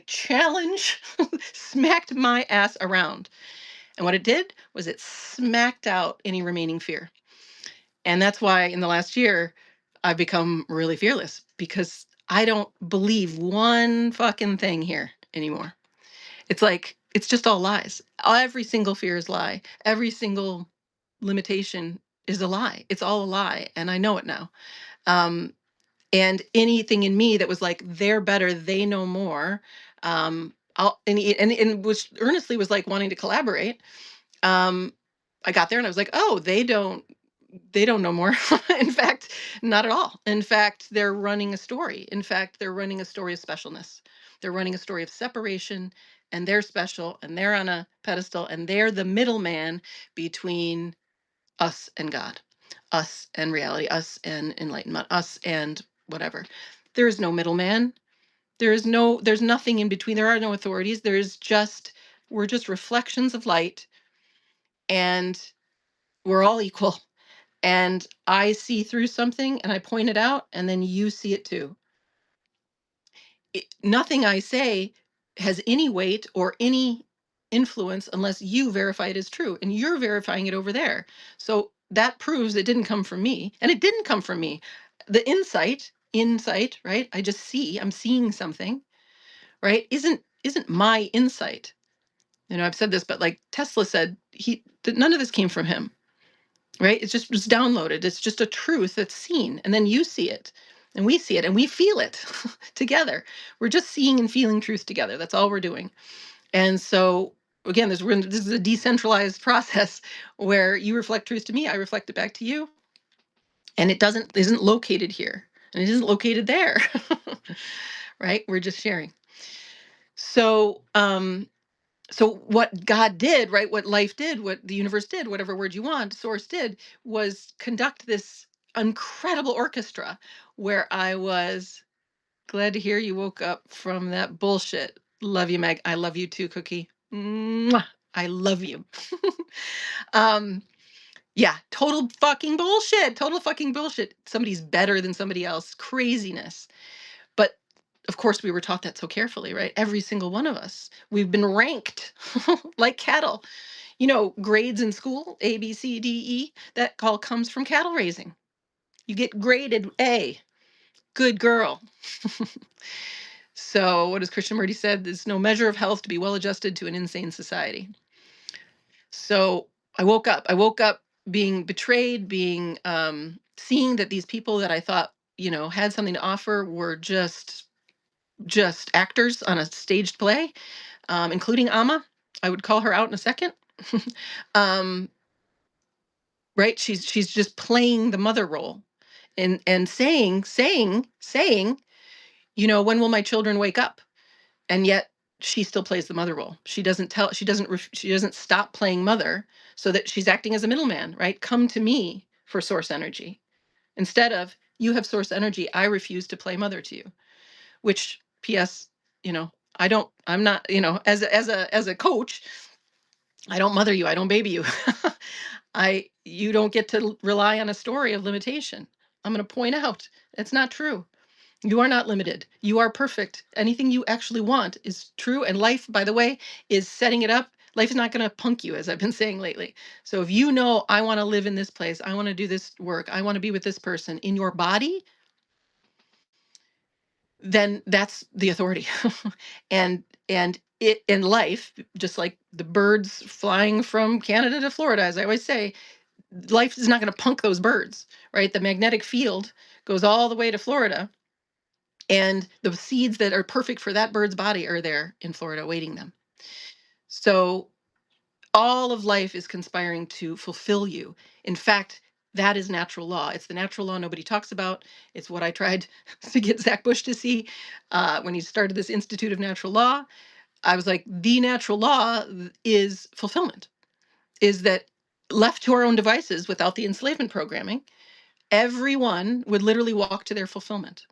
challenge smacked my ass around, and what it did was it smacked out any remaining fear. And that's why in the last year I've become really fearless, because I don't believe one fucking thing here anymore. It's like, it's just all lies. Every single fear is lie. Every single limitation is a lie. It's all a lie. And I know it now. Um, and anything in me that was like, they're better, they know more. And which earnestly was like wanting to collaborate. Um, I got there and I was like, oh, they don't know more. In fact, not at all. In fact, they're running a story. In fact, they're running a story of specialness. They're running a story of separation, and they're special, and they're on a pedestal, and they're the middleman between us and God, us and reality, us and enlightenment, us and whatever. There is no middleman. There's nothing in between. There are no authorities. We're just reflections of light, and we're all equal. And I see through something and I point it out, and then you see it too. Nothing I say has any weight or any influence unless you verify it as true, and you're verifying it over there. So that proves it didn't come from me, and it didn't come from me. The insight, right? I'm seeing something, right? Isn't my insight. I've said this, but like Tesla said, that none of this came from him, right? It's downloaded. It's just a truth that's seen, and then you see it, and we see it, and we feel it together. We're just seeing and feeling truth together. That's all we're doing. And so again, this is a decentralized process where you reflect truth to me, I reflect it back to you, and it isn't located here, and it isn't located there, right? We're just sharing. So what God did, right? What life did, what the universe did, whatever word you want, source did, was conduct this incredible orchestra where I was glad to hear you woke up from that bullshit. Love you, Meg. I love you too, Cookie. Mwah. I love you. um, yeah, total fucking bullshit. Total fucking bullshit. Somebody's better than somebody else. Craziness. But of course, we were taught that so carefully, right? Every single one of us. We've been ranked like cattle. Grades in school, A, B, C, D, E, that all comes from cattle raising. You get graded A. Good girl. So what does Krishnamurti said? There's no measure of health to be well adjusted to an insane society. So I woke up. I woke up being betrayed, being seeing that these people that I thought, had something to offer were just actors on a staged play, including Amma. I would call her out in a second. um, right? She's just playing the mother role and saying, when will my children wake up? And yet she still plays the mother role. She doesn't stop playing mother, so that she's acting as a middleman, right? Come to me for source energy. Instead of, you have source energy, I refuse to play mother to you. Which, PS, I'm not, as a coach, I don't mother you, I don't baby you. You don't get to rely on a story of limitation. I'm going to point out it's not true. You are not limited. You are perfect. Anything you actually want is true. And life, by the way, is setting it up. Life is not going to punk you, as I've been saying lately. So if I want to live in this place, I want to do this work, I want to be with this person in your body, then that's the authority. and it in life, just like the birds flying from Canada to Florida, as I always say, life is not going to punk those birds, right? The magnetic field goes all the way to Florida, and the seeds that are perfect for that bird's body are there in Florida waiting them. So all of life is conspiring to fulfill you. In fact, that is natural law. It's the natural law nobody talks about. It's what I tried to get Zach Bush to see when he started this Institute of Natural Law. I was like, the natural law is fulfillment, is that left to our own devices without the enslavement programming, everyone would literally walk to their fulfillment.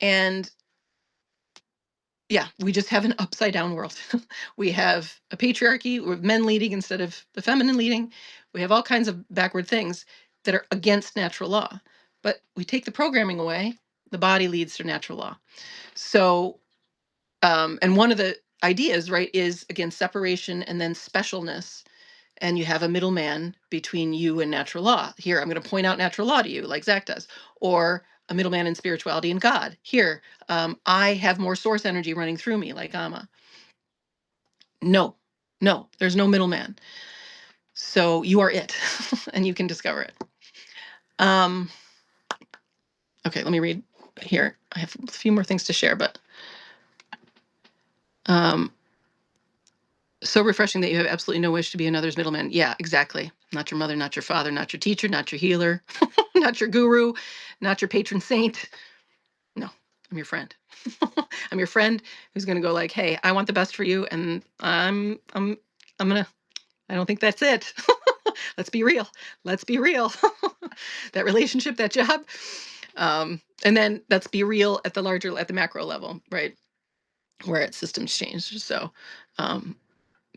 And yeah, we just have an upside down world. We have a patriarchy with men leading instead of the feminine leading. We have all kinds of backward things that are against natural law. But we take the programming away, the body leads to natural law. So, and one of the ideas, right, is again separation and then specialness. And you have a middleman between you and natural law. Here, I'm going to point out natural law to you, like Zach does. Or a middleman in spirituality and God. Here, I have more source energy running through me, like Amma. No, there's no middleman. So you are it, and you can discover it. Okay, let me read here. I have a few more things to share, but so refreshing that you have absolutely no wish to be another's middleman. Yeah, exactly. Not your mother, not your father, not your teacher, not your healer, not your guru, not your patron saint. No, I'm your friend. I'm your friend who's going to go like, hey, I want the best for you. And I'm going to, I don't think that's it. Let's be real. Let's be real. That relationship, that job. And then let's be real at the macro level, right? Where it's systems change. So,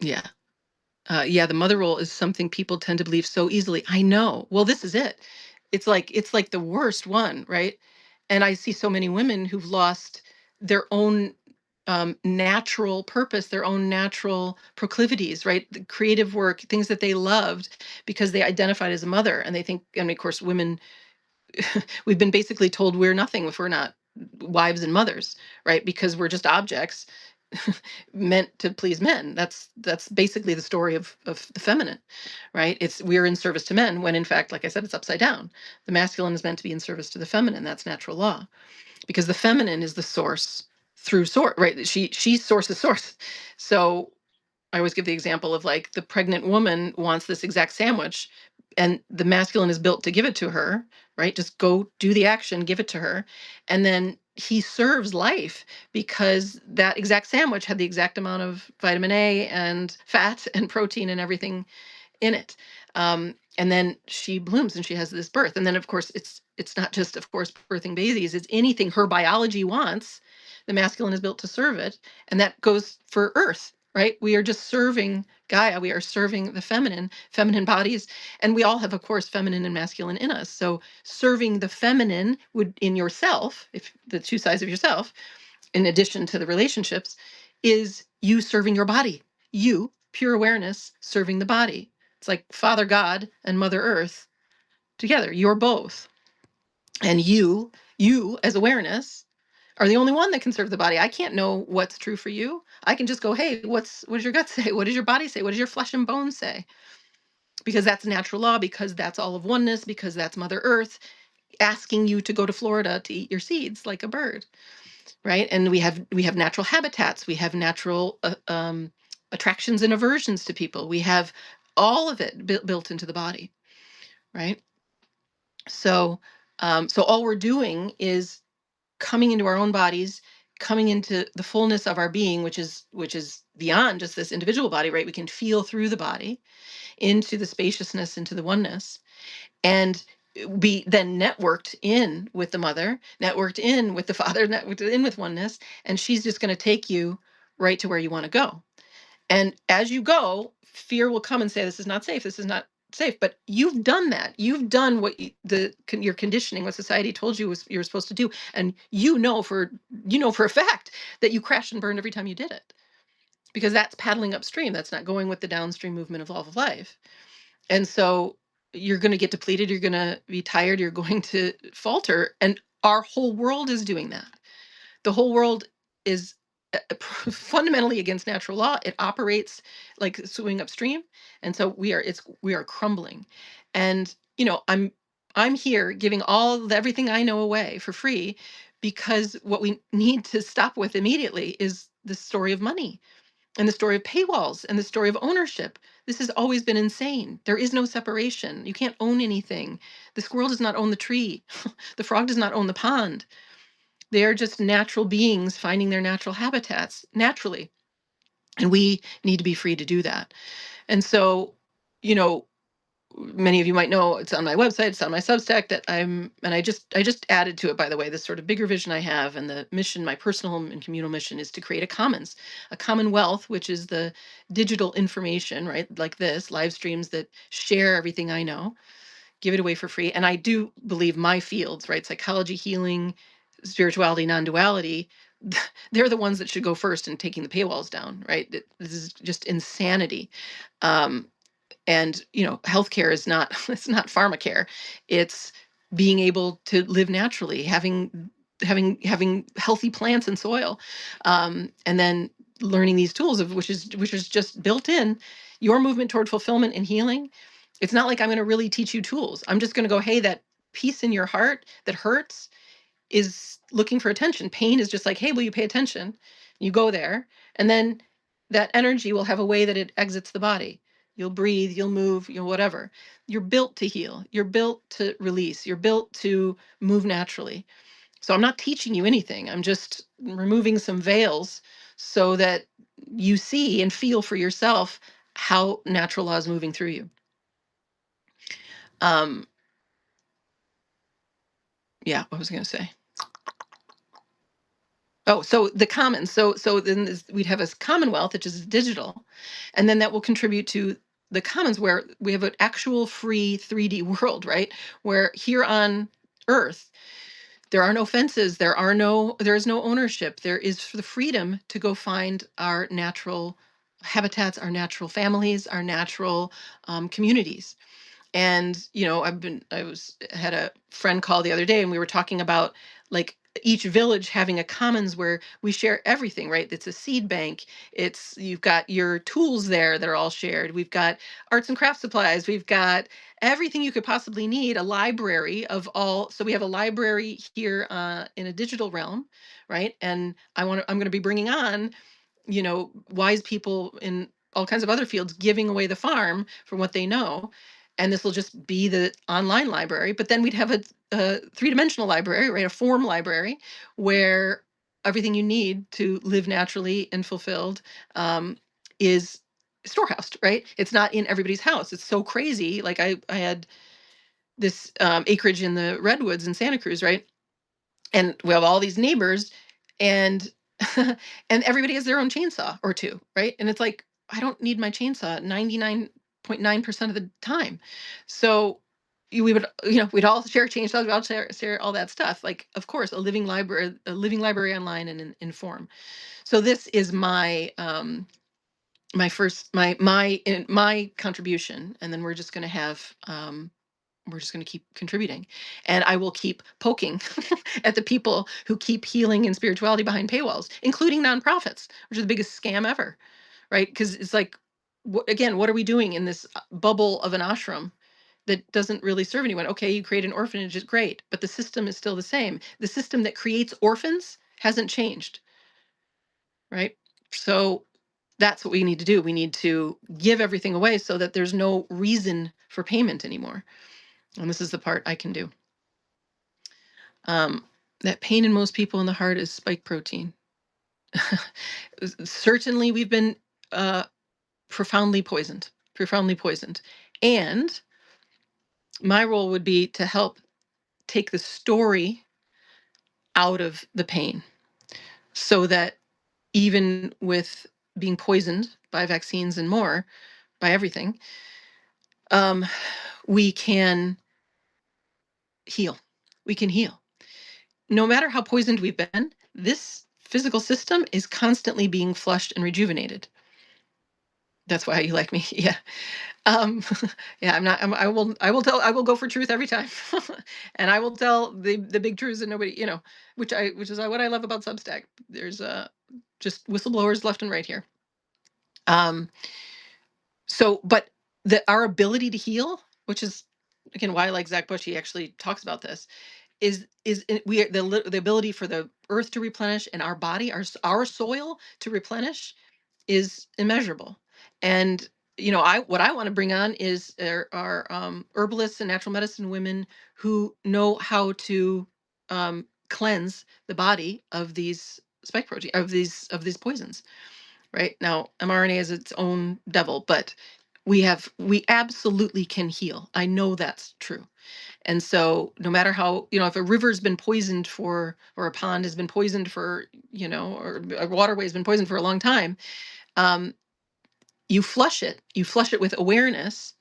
yeah. The mother role is something people tend to believe so easily. I know. Well, this is it. It's like the worst one, right? And I see so many women who've lost their own natural purpose, their own natural proclivities, right? The creative work, things that they loved because they identified as a mother. And they think, I mean, of course, women, we've been basically told we're nothing if we're not wives and mothers, right? Because we're just objects meant to please men. That's basically the story of the feminine, right? It's we're in service to men when in fact, like I said, it's upside down. The masculine is meant to be in service to the feminine. That's natural law because the feminine is the source through source, right? She's source is source. So I always give the example of like the pregnant woman wants this exact sandwich and the masculine is built to give it to her, right? Just go do the action, give it to her. And then he serves life because that exact sandwich had the exact amount of vitamin A and fat and protein and everything in it. And then she blooms and she has this birth. And then of course it's not just of course birthing babies, it's anything her biology wants. The masculine is built to serve it. And that goes for Earth, right? We are just serving Gaia. We are serving the feminine bodies. And we all have, of course, feminine and masculine in us. So serving the feminine would in yourself, if the two sides of yourself, in addition to the relationships, is you serving your body. You, pure awareness, serving the body. It's like Father God and Mother Earth together. You're both. And you as awareness are the only one that can serve the body. I can't know what's true for you. I can just go, hey, what does your gut say? What does your body say? What does your flesh and bones say? Because that's natural law, because that's all of oneness, because that's Mother Earth asking you to go to Florida to eat your seeds like a bird, right? And we have natural habitats. We have natural attractions and aversions to people. We have all of it built into the body, right? So, so all we're doing is coming into our own bodies, coming into the fullness of our being, which is beyond just this individual body, right? We can feel through the body into the spaciousness, into the oneness, and be then networked in with the mother, networked in with the father, networked in with oneness, and she's just going to take you right to where you want to go. And as you go, fear will come and say, this is not safe. This is not safe. But you've done that. You've done what your conditioning, what society told you was you're supposed to do. And you know for a fact that you crashed and burned every time you did it. Because that's paddling upstream. That's not going with the downstream movement of law of life. And so you're going to get depleted. You're going to be tired. You're going to falter. And our whole world is doing that. The whole world is fundamentally against natural law. It operates like swimming upstream, and so we are crumbling. And I'm here giving everything I know away for free because what we need to stop with immediately is the story of money and the story of paywalls and the story of ownership. This has always been insane. There is no separation. You can't own anything. The squirrel does not own the tree. The frog does not own the pond. They are just natural beings finding their natural habitats naturally. And we need to be free to do that. And so, you know, many of you might know it's on my website, it's on my Substack that I just added to it, by the way, this sort of bigger vision I have. And the mission, my personal and communal mission, is to create a commonwealth, which is the digital information, right? Like this, live streams that share everything I know, give it away for free. And I do believe my fields, right? Psychology, healing, spirituality, non-duality, they're the ones that should go first in taking the paywalls down, right? This is just insanity. Um, and healthcare is not it's not pharmacare. It's being able to live naturally, having healthy plants and soil, and then learning these tools of which is just built in your movement toward fulfillment and healing. It's not like I'm going to really teach you tools. I'm just going to go, hey, that piece in your heart that hurts is looking for attention. Pain is just like, hey, will you pay attention? You go there, and then that energy will have a way that it exits the body. You'll breathe, you'll move, you'll whatever. You're built to heal. You're built to release. You're built to move naturally. So I'm not teaching you anything. I'm just removing some veils so that you see and feel for yourself how natural law is moving through you. Um, yeah, what was I going to say? Oh, so the commons. So then we'd have a commonwealth, which is digital, and then that will contribute to the commons where we have an actual free 3D world, right? Where here on Earth, There are no fences. There is no ownership. There is the freedom to go find our natural habitats, our natural families, our natural communities. And I had a friend call the other day, and we were talking about, like, each village having a commons where we share everything, right? It's a seed bank. It's You've got your tools there that are all shared. We've got arts and craft supplies. We've got everything you could possibly need, a library of all. So we have a library here in a digital realm, right? And I'm going to be bringing on, wise people in all kinds of other fields, giving away the farm from what they know. And this will just be the online library. But then we'd have a three-dimensional library, right? A form library where everything you need to live naturally and fulfilled um, is storehoused, right? It's not in everybody's house. It's so crazy. Like I had this acreage in the redwoods in Santa Cruz, right? And we have all these neighbors, and and everybody has their own chainsaw or two, right? And it's like, I don't need my chainsaw 99.9% of the time. So we would, we'd all share chainsaws, we'd all share all that stuff. Like, of course, a living library online and in form. So this is my contribution, and then we're just going to keep contributing, and I will keep poking at the people who keep healing and spirituality behind paywalls, including nonprofits, which are the biggest scam ever, right? Because it's like, again, what are we doing in this bubble of an ashram that doesn't really serve anyone? Okay, you create an orphanage, it's great, but the system is still the same. The system that creates orphans hasn't changed, right? So that's what we need to do. We need to give everything away so that there's no reason for payment anymore. And this is the part I can do. Um, that pain in most people in the heart is spike protein. Certainly, we've been uh, profoundly poisoned. And my role would be to help take the story out of the pain so that even with being poisoned by vaccines and more, by everything, um, we can heal. We can heal. No matter how poisoned we've been, this physical system is constantly being flushed and rejuvenated. That's why you like me. Yeah. Um, yeah, I will go for truth every time. And I will tell the big truths that nobody, which is what I love about Substack. There's just whistleblowers left and right here. Um, but our ability to heal, which is again why I like Zach Bush, he actually talks about this, we the ability for the earth to replenish and our body, our soil to replenish is immeasurable. And what I want to bring on is our herbalists and natural medicine women who know how to cleanse the body of these spike protein, of these poisons. Right now, mRNA is its own devil, but we absolutely can heal. I know that's true. And so no matter how, if a river's been poisoned or a pond has been poisoned for, or a waterway has been poisoned for a long time, um, you flush it with awareness,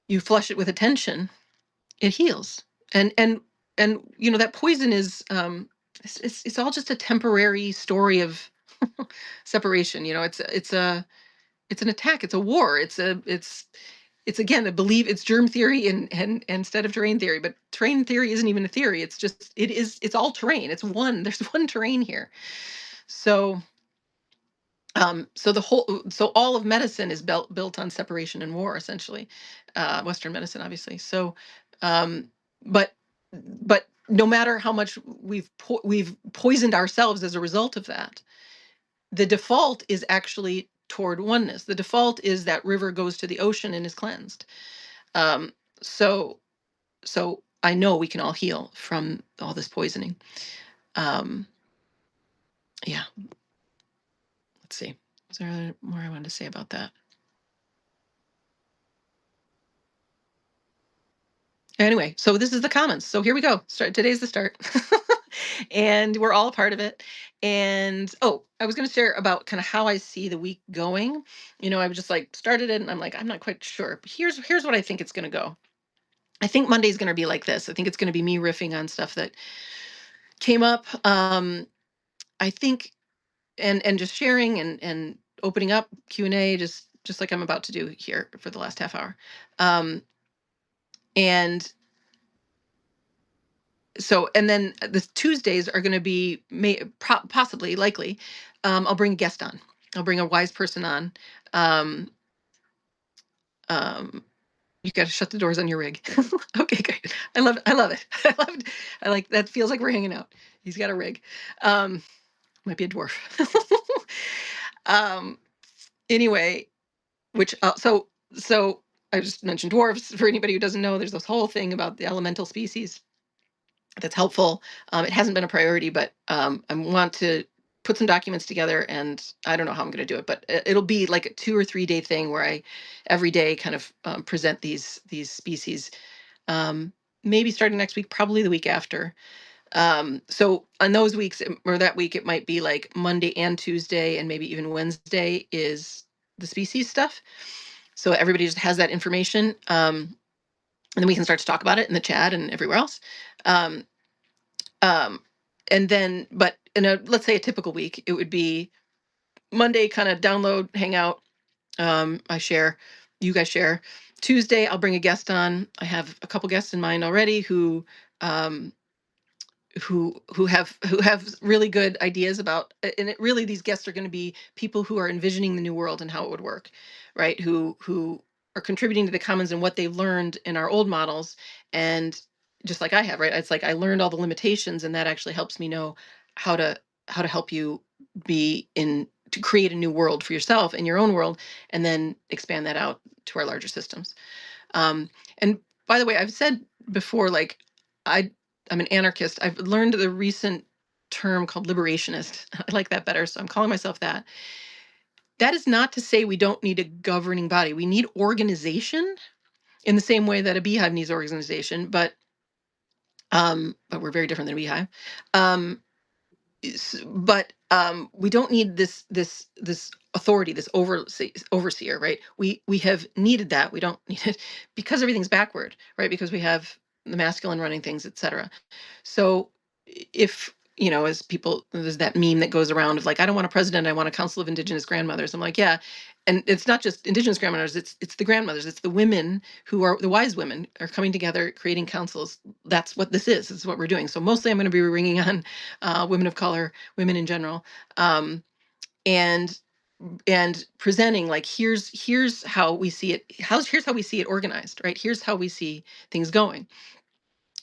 you flush it with attention, it heals. And that poison is it's all just a temporary story of separation. It's an attack, it's a war, it's again, it's germ theory and instead of terrain theory. But terrain theory isn't even a theory. It's all terrain. There's one terrain here. So so all of medicine is built on separation and war, essentially. Western medicine, obviously. So um but but no matter how much we've poisoned ourselves as a result of that, the default is actually toward oneness. The default is that river goes to the ocean and is cleansed. Um, so so I know we can all heal from all this poisoning. Um, yeah. Let's see. Is there more I wanted to say about that? Anyway, so this is the comments. So here we go. Today's the start. And we're all a part of it. And I was going to share about kind of how I see the week going. I was just like started it and I'm like, I'm not quite sure. But here's what I think it's going to go. I think Monday's going to be like this. I think it's going to be me riffing on stuff that came up. I think, and just sharing and opening up Q&A, just like I'm about to do here for the last half hour. And so, and then the Tuesdays are going to be possibly, likely, I'll bring a guest on. I'll bring a wise person on. Um, um, you got to shut the doors on your rig. Okay, great. I love it. I love it. I like that. Feels like we're hanging out. He's got a rig. Might be a dwarf. um, anyway, which so I just mentioned dwarves. For anybody who doesn't know, there's this whole thing about the elemental species that's helpful. It hasn't been a priority, but I want to put some documents together, and I don't know how I'm going to do it, but it'll be like a 2 or 3 day thing where I every day kind of present these species. Maybe starting next week, probably the week after. So on those weeks or that week, it might be like Monday and Tuesday, and maybe even Wednesday is the species stuff. So everybody just has that information. And then we can start to talk about it in the chat and everywhere else. Um, and then, but in let's say a typical week, it would be Monday, kind of download, hang out. I share, you guys share. Tuesday, I'll bring a guest on. I have a couple guests in mind already um, who have really good ideas about, and it really, these guests are going to be people who are envisioning the new world and how it would work, right? Who are contributing to the commons and what they've learned in our old models. And just like I have, right, it's like I learned all the limitations, and that actually helps me know how to help you be in to create a new world for yourself in your own world, and then expand that out to our larger systems. And by the way, I've said before, like, I I'm an anarchist. I've learned the recent term called liberationist. I like that better, so I'm calling myself that. That is not to say we don't need a governing body. We need organization in the same way that a beehive needs organization, but we're very different than a beehive. Um, but we don't need this authority, this overseer, right? We have needed that. We don't need it because everything's backward, right? Because we have the masculine running things, etc. So if, as people, there's that meme that goes around of like, I don't want a president, I want a council of indigenous grandmothers. I'm like, yeah. And it's not just indigenous grandmothers, it's the grandmothers, it's the women who are the wise women are coming together, creating councils. That's what this is. This is what we're doing. So mostly I'm going to be ringing on women of color, women in general, um, and presenting like, here's how we see it. Here's how we see it organized, right? Here's how we see things going.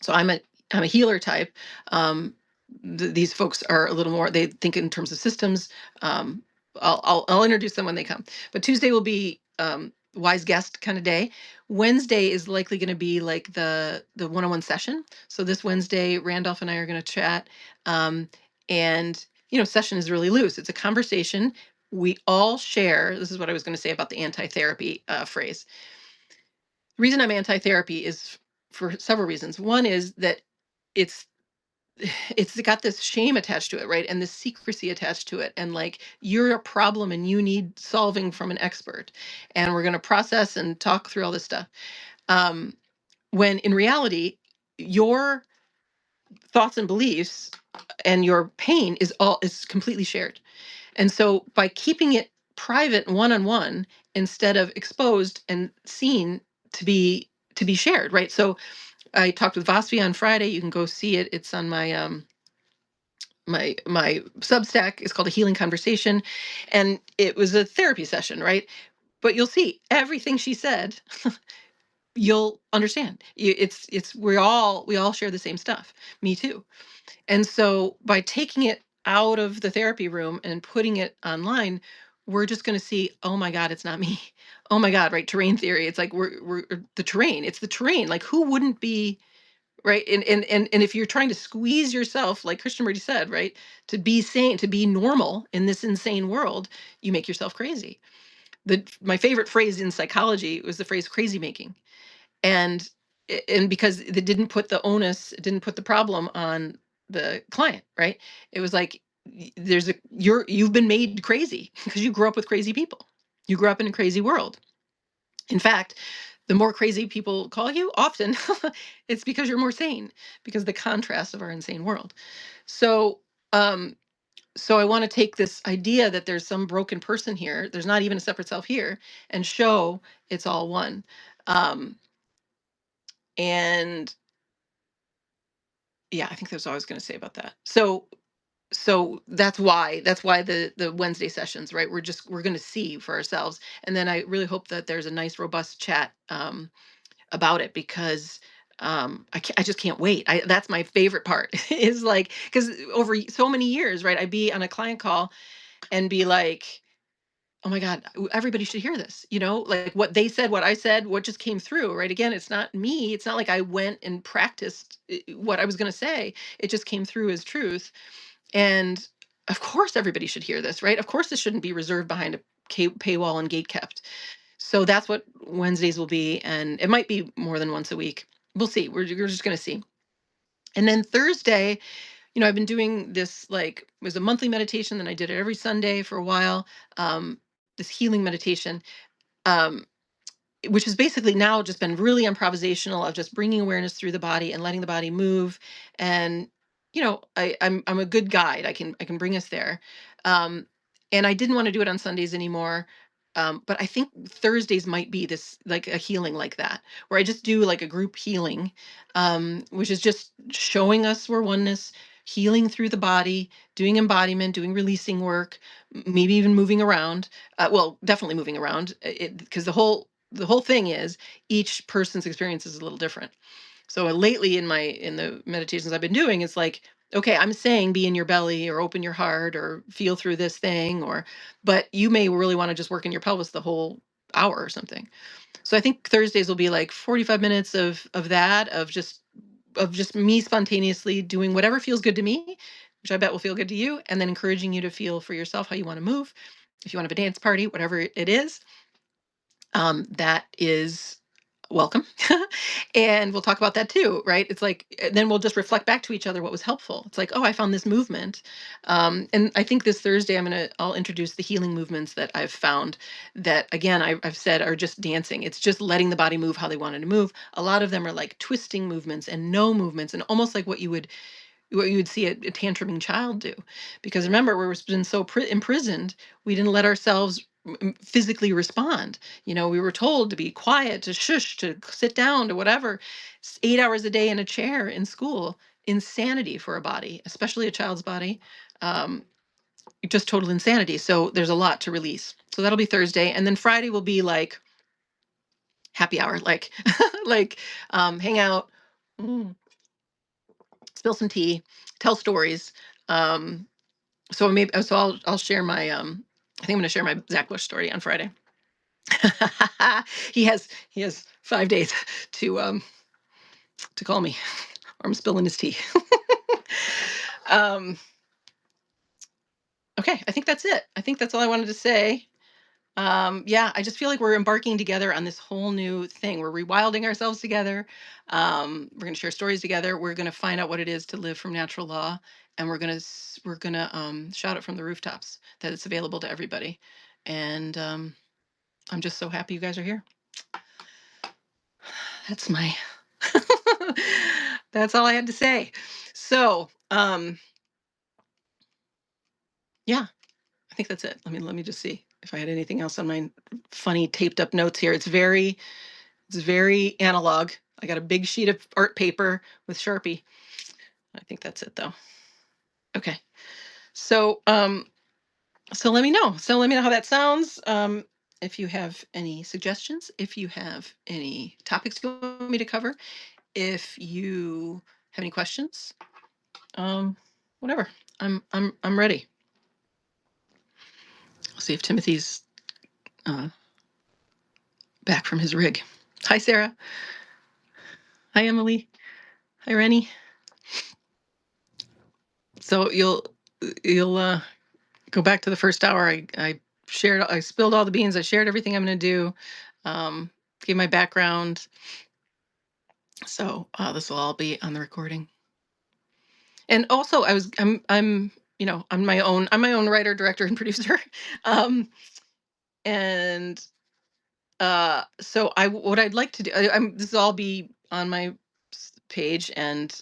So I'm a healer type. Um, these folks are a little more. They think in terms of systems. I'll introduce them when they come. But Tuesday will be wise guest kind of day. Wednesday is likely going to be like the one-on-one session. So this Wednesday, Randolph and I are going to chat. And session is really loose. It's a conversation. We all share. This is what I was going to say about the anti-therapy phrase. The reason I'm anti-therapy is for several reasons. One is that it's it's got this shame attached to it, right? And this secrecy attached to it. And like, you're a problem and you need solving from an expert. And we're going to process and talk through all this stuff. When in reality, your thoughts and beliefs and your pain is completely shared. And so by keeping it private, one-on-one, instead of exposed and seen to be shared, right? So I talked with Vasvi on Friday. You can go see it. It's on my my Substack. It's called A Healing Conversation, and it was a therapy session, right? But you'll see everything she said. You'll understand. It's we all share the same stuff. Me too. And so by taking it out of the therapy room and putting it online, we're just going to see, oh my God, it's not me. Oh my God, right? Terrain theory. It's like we're the terrain. It's the terrain. Like, who wouldn't be, right? And if you're trying to squeeze yourself, like Christian already said, right, to be sane, to be normal in this insane world, you make yourself crazy. My favorite phrase in psychology was the phrase crazy making. And because it didn't put the onus, it didn't put the problem on the client, right? It was like, you've been made crazy because you grew up with crazy people. You grew up in a crazy world. In fact, The more crazy people call you, often it's because you're more sane, because the contrast of our insane world. So, um, so I want to take this idea that there's some broken person here, there's not even a separate self here, and show it's all one. Um, and yeah, I think that's what I was going to say about that. So that's why the Wednesday sessions, right? We're going to see for ourselves, and then I really hope that there's a nice robust chat about it, because I just can't wait. That's my favorite part is like, because over so many years, right, I'd be on a client call and be like, oh my God, everybody should hear this. Like what they said, what I said, what just came through, right? Again, it's not me. It's not like I went and practiced what I was going to say. It just came through as truth. And of course, everybody should hear this, right? Of course, this shouldn't be reserved behind a paywall and gate kept. So that's what Wednesdays will be. And it might be more than once a week. We'll see. We're just going to see. And then Thursday, I've been doing this, like, it was a monthly meditation. Then I did it every Sunday for a while. This healing meditation. Um, which has basically now just been really improvisational, of just bringing awareness through the body and letting the body move. And I'm a good guide. I can bring us there. um and I didn't want to do it on Sundays anymore. But I think Thursdays might be this, like, a healing like that, where I just do like a group healing, which is just showing us we're oneness, healing through the body, doing embodiment, doing releasing work, maybe even moving around. Well, definitely moving around, because the whole thing is each person's experience is a little different. So lately in the meditations I've been doing, it's like, okay, I'm saying be in your belly or open your heart or feel through this thing, but you may really want to just work in your pelvis the whole hour or something. So I think Thursdays will be like 45 minutes of that, of just me spontaneously doing whatever feels good to me, which I bet will feel good to you, and then encouraging you to feel for yourself how you want to move. If you want to have a dance party, whatever it is, that is welcome. And we'll talk about that too, right? It's like, then we'll just reflect back to each other what was helpful. It's like, oh, I found this movement. And I think this Thursday I'll introduce the healing movements that I've found, that, again, I've said, are just dancing. It's just letting the body move how they wanted to move. A lot of them are like twisting movements and no movements, and almost like what you would see a tantruming child do. Because remember, we've been so imprisoned, we didn't let ourselves physically respond. We were told to be quiet, to shush, to sit down, to whatever. 8 hours a day in a chair in school, insanity for a body, especially a child's body. Um, just total insanity. So there's a lot to release. So that'll be Thursday. And then Friday will be like happy hour, like, like, hang out, mm, spill some tea, tell stories. Um, so I'll share my I think I'm gonna share my Zach Bush story on Friday. He has 5 days to call me, or I'm spilling his tea. um, okay, I think that's it. I think that's all I wanted to say. Yeah, I just feel like we're embarking together on this whole new thing. We're rewilding ourselves together. We're going to share stories together. We're going to find out what it is to live from natural law, and we're gonna shout it from the rooftops that it's available to everybody. And I'm just so happy you guys are here. That's my that's all I had to say. So, yeah, I think that's it. Let me just see if I had anything else on my funny taped up notes here. It's very analog. I got a big sheet of art paper with Sharpie. I think that's it though. Okay. So, let me know. So let me know how that sounds. If you have any suggestions, if you have any topics you want me to cover, if you have any questions, um, whatever. I'm ready. I'll see if Timothy's uh, back from his rig. Hi, Sarah. Hi, Emily. Hi, Rennie. So you'll go back to the first hour. I spilled all the beans. I shared everything I'm going to do. Gave my background. So this will all be on the recording. And also, I'm my own writer, director, and producer. Um, and So what I'd like to do, this will all be on my page, and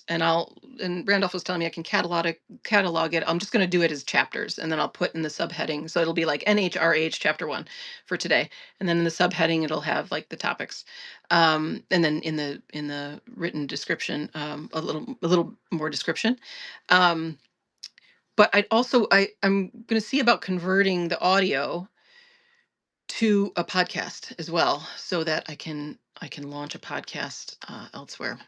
Randolph was telling me I can catalog it. I'm just going to do it as chapters, and then I'll put in the subheading. So it'll be like NHRH chapter 1 for today, and then in the subheading it'll have like the topics, and then in the written description, a little more description. Um, but I'm going to see about converting the audio to a podcast as well, so that I can launch a podcast elsewhere.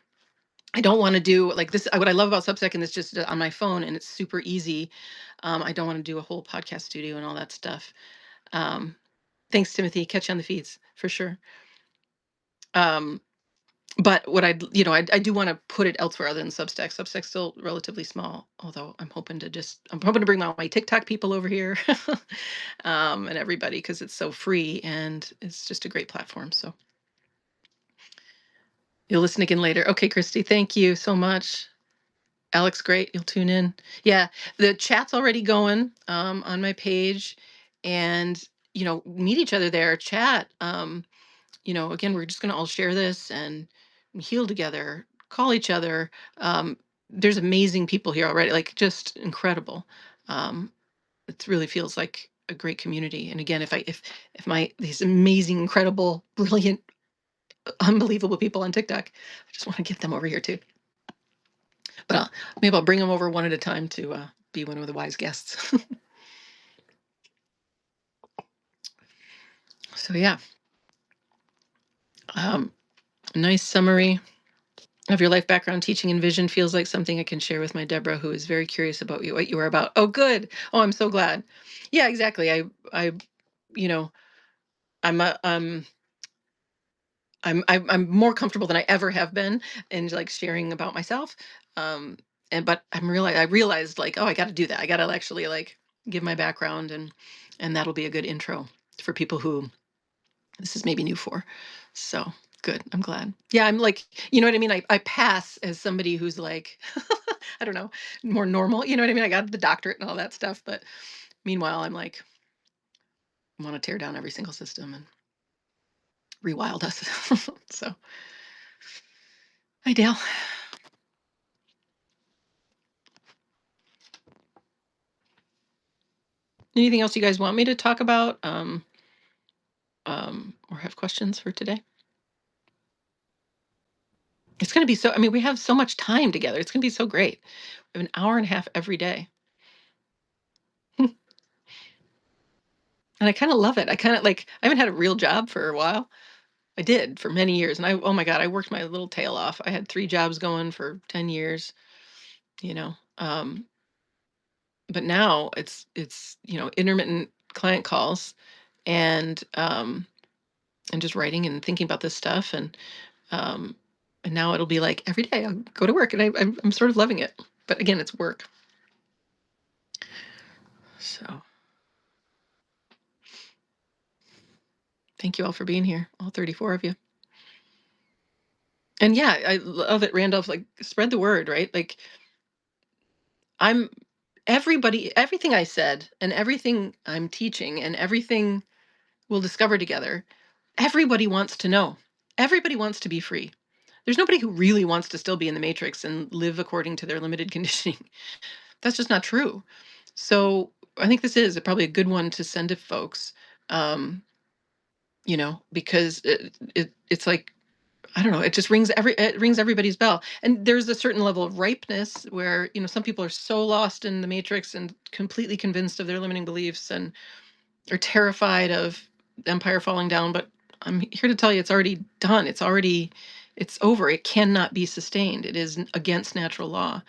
I don't want to do like this. What I love about Substack, and it's just on my phone and it's super easy. I don't want to do a whole podcast studio and all that stuff. Um, Thanks, Timothy. Catch you on the feeds for sure. Um, but what I do want to put it elsewhere other than Substack. Substack's still relatively small, although I'm hoping to bring my TikTok people over here, and everybody, because it's so free and it's just a great platform. So you'll listen again later. Okay, Christy, thank you so much. Alex, great. You'll tune in. Yeah, the chat's already going on my page, and meet each other there. Chat. Again, we're just gonna all share this and heal together. Call each other. There's amazing people here already. Like, just incredible. It really feels like a great community. And again, if my these amazing, incredible, brilliant, unbelievable people on TikTok, I just want to get them over here too. But maybe I'll bring them over one at a time to be one of the wise guests. So yeah, um, nice summary of your life background, teaching, and vision feels like something I can share with my Deborah, who is very curious about what you are about. Oh, good. Oh, I'm so glad. Yeah, exactly. You know, I'm a, I'm more comfortable than I ever have been in like sharing about myself. Um, but I realized like, oh, I got to do that. I got to actually like give my background, and that'll be a good intro for people who this is maybe new for. So good. I'm glad. Yeah, I'm like, you know what I mean? I pass as somebody who's like, I don't know, more normal. You know what I mean? I got the doctorate and all that stuff. But meanwhile, I'm like, I want to tear down every single system and rewild us. So, hi, Dale. Anything else you guys want me to talk about, or have questions for today? It's going to be I mean, we have so much time together. It's going to be so great. We have an hour and a half every day. And I kind of love it. I kind of like, I haven't had a real job for a while. I did for many years. And oh my God, I worked my little tail off. I had 3 jobs going for 10 years, you know. But now it's, intermittent client calls, and just writing and thinking about this stuff. Um, and now it'll be like every day I'll go to work, and I'm sort of loving it. But again, it's work. So thank you all for being here, all 34 of you. And yeah, I love it, Randolph. Like, spread the word, right? Like, everything I said, and everything I'm teaching, and everything we'll discover together, everybody wants to know. Everybody wants to be free. There's nobody who really wants to still be in the matrix and live according to their limited conditioning. That's just not true. So I think this is probably a good one to send to folks, because it's like, I don't know, it just rings everybody's bell. And there's a certain level of ripeness where, some people are so lost in the matrix and completely convinced of their limiting beliefs and are terrified of empire falling down. But I'm here to tell you, it's already done. It's over. It cannot be sustained. It is against natural law.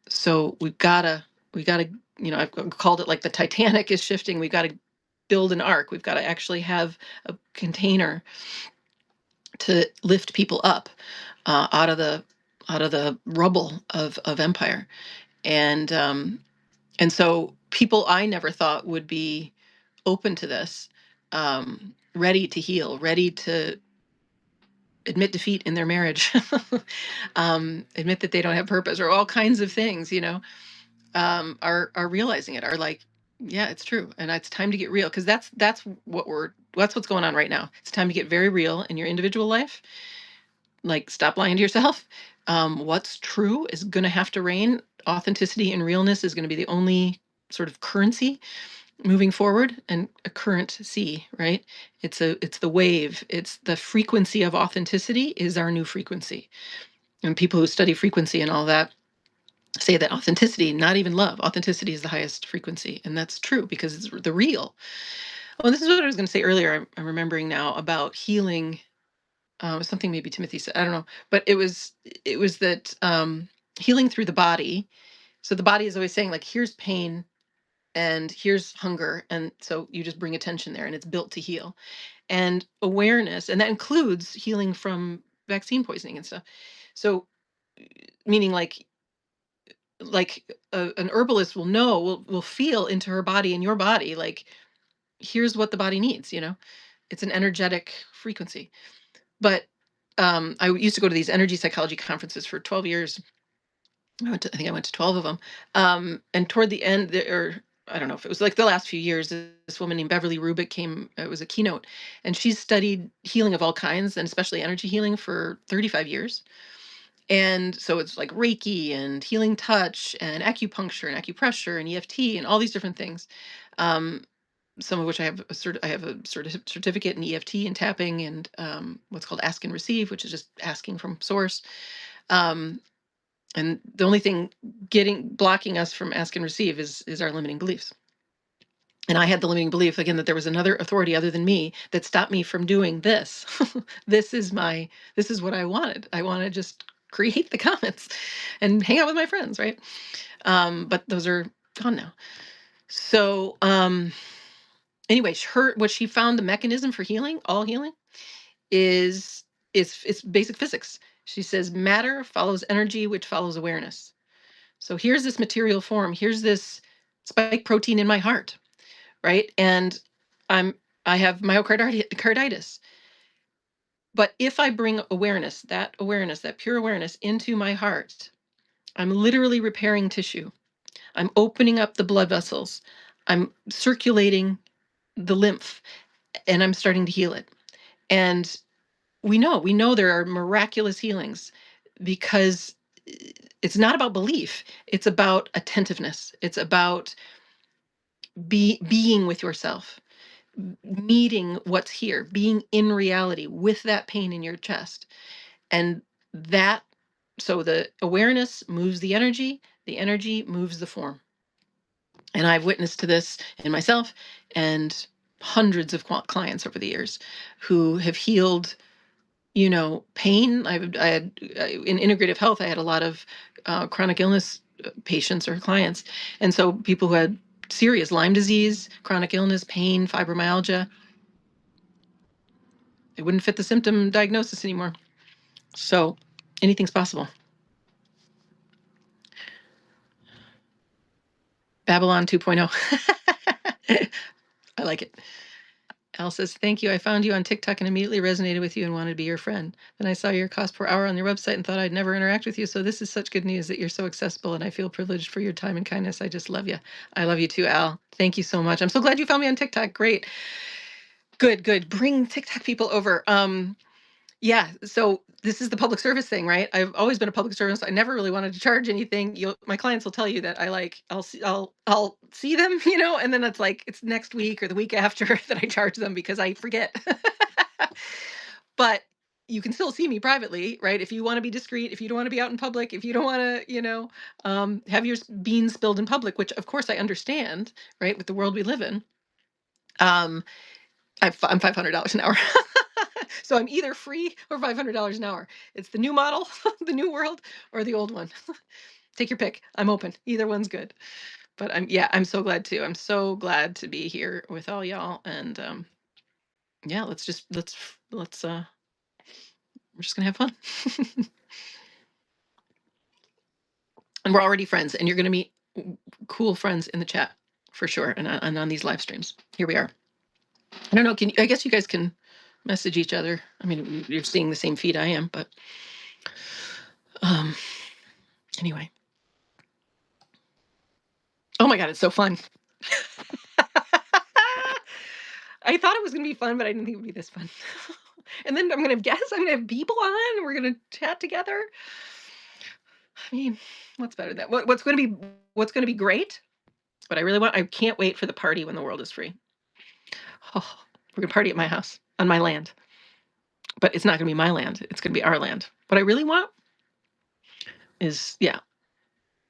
So we gotta, I've called it like the Titanic is shifting. We've got to build an ark. We've got to actually have a container to lift people up out of the rubble of empire. And so people I never thought would be open to this, ready to heal, ready to admit defeat in their marriage, admit that they don't have purpose, or all kinds of things, are realizing it, are like, yeah, it's true, and it's time to get real, because that's what we're That's what's going on right now. It's time to get very real in your individual life. Like, stop lying to yourself. What's true is going to have to reign. Authenticity and realness is going to be the only sort of currency moving forward. And a current sea, right? It's the wave. It's the frequency of authenticity is our new frequency. And people who study frequency and all that say that authenticity, not even love, authenticity is the highest frequency. And that's true because it's the real. Well, this is what I was going to say earlier. I'm remembering now about healing. Something maybe Timothy said, I don't know, but it was that healing through the body. So the body is always saying, like, here's pain and here's hunger, and so you just bring attention there, and it's built to heal. And awareness, and that includes healing from vaccine poisoning and stuff. So, meaning like an herbalist will know, will feel into her body and your body, like, here's what the body needs. It's an energetic frequency. But I used to go to these energy psychology conferences for 12 years. I think I went to 12 of them. And toward the end, or I don't know if it was like the last few years, this woman named Beverly Rubik came, it was a keynote, and she's studied healing of all kinds, and especially energy healing, for 35 years. And so it's like Reiki and healing touch and acupuncture and acupressure and EFT and all these different things. Um, some of which I have I have a certificate in EFT and tapping, and what's called Ask and Receive, which is just asking from source. Um, and the only thing blocking us from Ask and Receive is our limiting beliefs. And I had the limiting belief, again, that there was another authority other than me that stopped me from doing this. this is what I wanted. I want to just create the comments and hang out with my friends, right? But those are gone now. So anyway, what she found, the mechanism for healing, all healing, is it's basic physics. She says matter follows energy, which follows awareness. So here's this material form. Here's this spike protein in my heart, right? And I have myocarditis. But if I bring awareness, that pure awareness into my heart, I'm literally repairing tissue. I'm opening up the blood vessels. I'm circulating the lymph, and I'm starting to heal it. And we know there are miraculous healings, because it's not about belief. It's about attentiveness. It's about being with yourself, meeting what's here, being in reality with that pain in your chest. And that, so the awareness moves the energy moves the form. And I've witnessed to this in myself and hundreds of clients over the years who have healed pain. I had in integrative health, I had a lot of chronic illness patients or clients. And so people who had serious Lyme disease, chronic illness, pain, fibromyalgia, they wouldn't fit the symptom diagnosis anymore. So anything's possible. Babylon 2.0. I like it. Al says, thank you. I found you on TikTok and immediately resonated with you and wanted to be your friend. Then I saw your cost per hour on your website and thought I'd never interact with you. So this is such good news that you're so accessible, and I feel privileged for your time and kindness. I just love you. I love you too, Al. Thank you so much. I'm so glad you found me on TikTok. Great. Good. Bring TikTok people over. Yeah, so this is the public service thing, right? I've always been a public service. I never really wanted to charge anything. My clients will tell you that I'll see them, and then it's like it's next week or the week after that I charge them because I forget. But you can still see me privately, right? If you want to be discreet, if you don't want to be out in public, if you don't want to, have your beans spilled in public, which of course I understand, right? With the world we live in. I'm $500 an hour. So I'm either free or $500 an hour. It's the new model, the new world, or the old one. Take your pick. I'm open. Either one's good. But I'm so glad too. I'm so glad to be here with all y'all. And yeah, let's we're just gonna have fun. And we're already friends, and you're gonna meet cool friends in the chat for sure, and on these live streams. Here we are. I don't know. I guess you guys can message each other. I mean, you're seeing the same feed I am, but anyway. Oh my God, it's so fun. I thought it was gonna be fun, but I didn't think it would be this fun. And then I'm gonna have people on, and we're gonna chat together. I mean, what's better than that? What's gonna be great? What I really want, I can't wait for the party when the world is free. Oh, we're gonna party at my house on my land, but it's not gonna be my land. It's gonna be our land. What I really want is, yeah,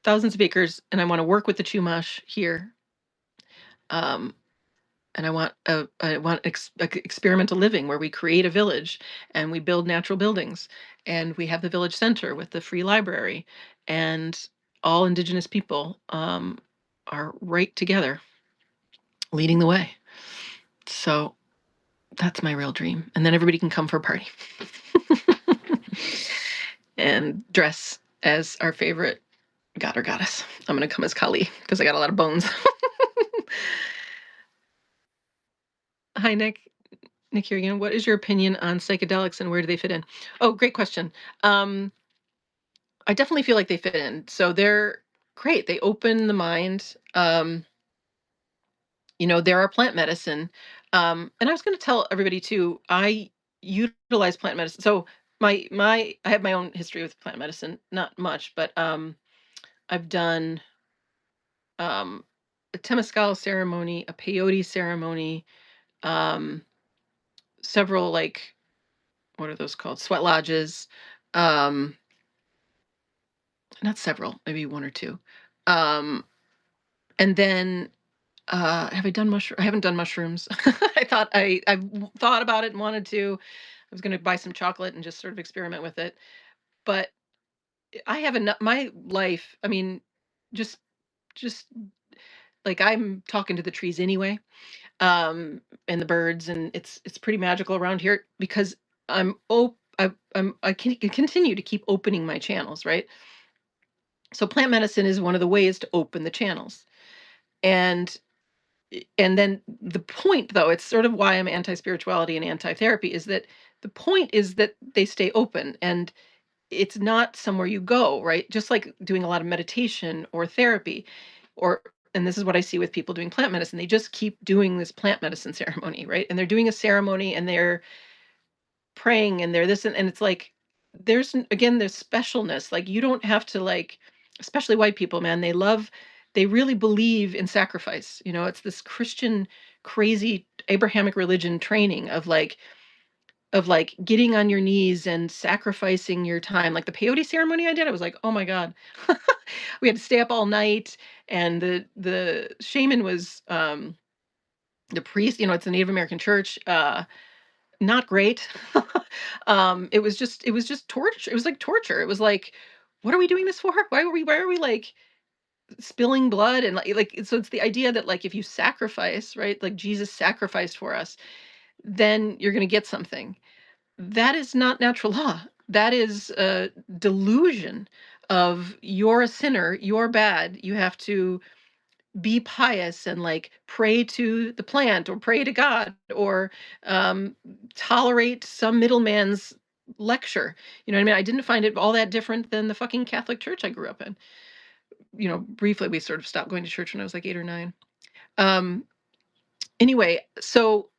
thousands of acres, and I want to work with the Chumash here. Um, and experimental living where we create a village and we build natural buildings and we have the village center with the free library, and all indigenous people are right together leading the way. So that's my real dream. And then everybody can come for a party and dress as our favorite god or goddess. I'm going to come as Kali because I got a lot of bones. Hi, Nick. Nick here again. What is your opinion on psychedelics and where do they fit in? Oh, great question. I definitely feel like they fit in. So they're great. They open the mind. There are plant medicine. And I was going to tell everybody too, I utilize plant medicine. So I have my own history with plant medicine, not much, but I've done um, a Temescal ceremony, a peyote ceremony, um, several, like, what are those called? Sweat lodges. Um, Not several, maybe one or two. Um, and then have I done mushroom? I haven't done mushrooms. I've thought about it and wanted to. I was going to buy some chocolate and just sort of experiment with it. But I have enough. My life. I mean, just just like I'm talking to the trees anyway, and the birds, and it's pretty magical around here because I can continue to keep opening my channels, right? So plant medicine is one of the ways to open the channels. And and then the point, though, it's sort of why I'm anti-spirituality and anti-therapy, is that the point is that they stay open and it's not somewhere you go, right? Just like doing a lot of meditation or therapy, or and this is what I see with people doing plant medicine. They just keep doing this plant medicine ceremony, right? And they're doing a ceremony and they're praying and they're this, and it's like again, there's specialness. Like, you don't have to, like, especially white people, man, they really believe in sacrifice. It's this Christian, crazy Abrahamic religion training of like getting on your knees and sacrificing your time. Like the peyote ceremony I did, I was like, oh my God. We had to stay up all night, and the shaman was the priest. It's a Native American church. Not great. It was just torture. It was like torture. It was like, what are we doing this for? Why are we like spilling blood, and so it's the idea that, like, if you sacrifice, right? Like Jesus sacrificed for us, then you're going to get something. That is not natural law. That is a delusion of, you're a sinner, you're bad. You have to be pious and, like, pray to the plant or pray to God or um, tolerate some middleman's lecture. You know what I mean? I didn't find it all that different than the fucking Catholic Church I grew up in. Briefly, we sort of stopped going to church when I was like 8 or 9. Um, anyway, so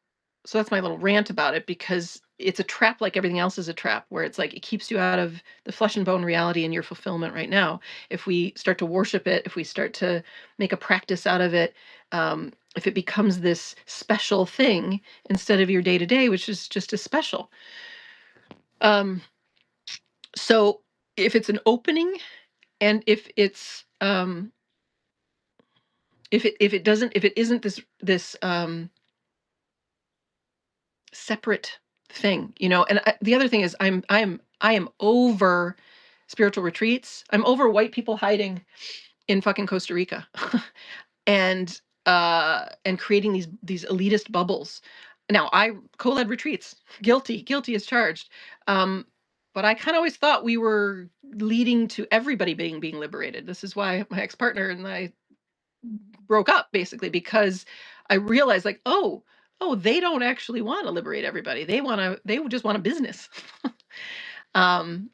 that's my little rant about it, because it's a trap, like everything else is a trap, where it's like it keeps you out of the flesh and bone reality and your fulfillment right now. If we start to worship it, if we start to make a practice out of it, if it becomes this special thing instead of your day to day, which is just as special. So if it's an opening, and if it isn't this separate thing, and the other thing is, I am over spiritual retreats. I'm over white people hiding in fucking Costa Rica and creating these elitist bubbles. Now, I co-led retreats, guilty as charged. But I kind of always thought we were leading to everybody being liberated. This is why my ex-partner and I broke up, basically, because I realized, like, oh, they don't actually want to liberate everybody. They just want a business. um,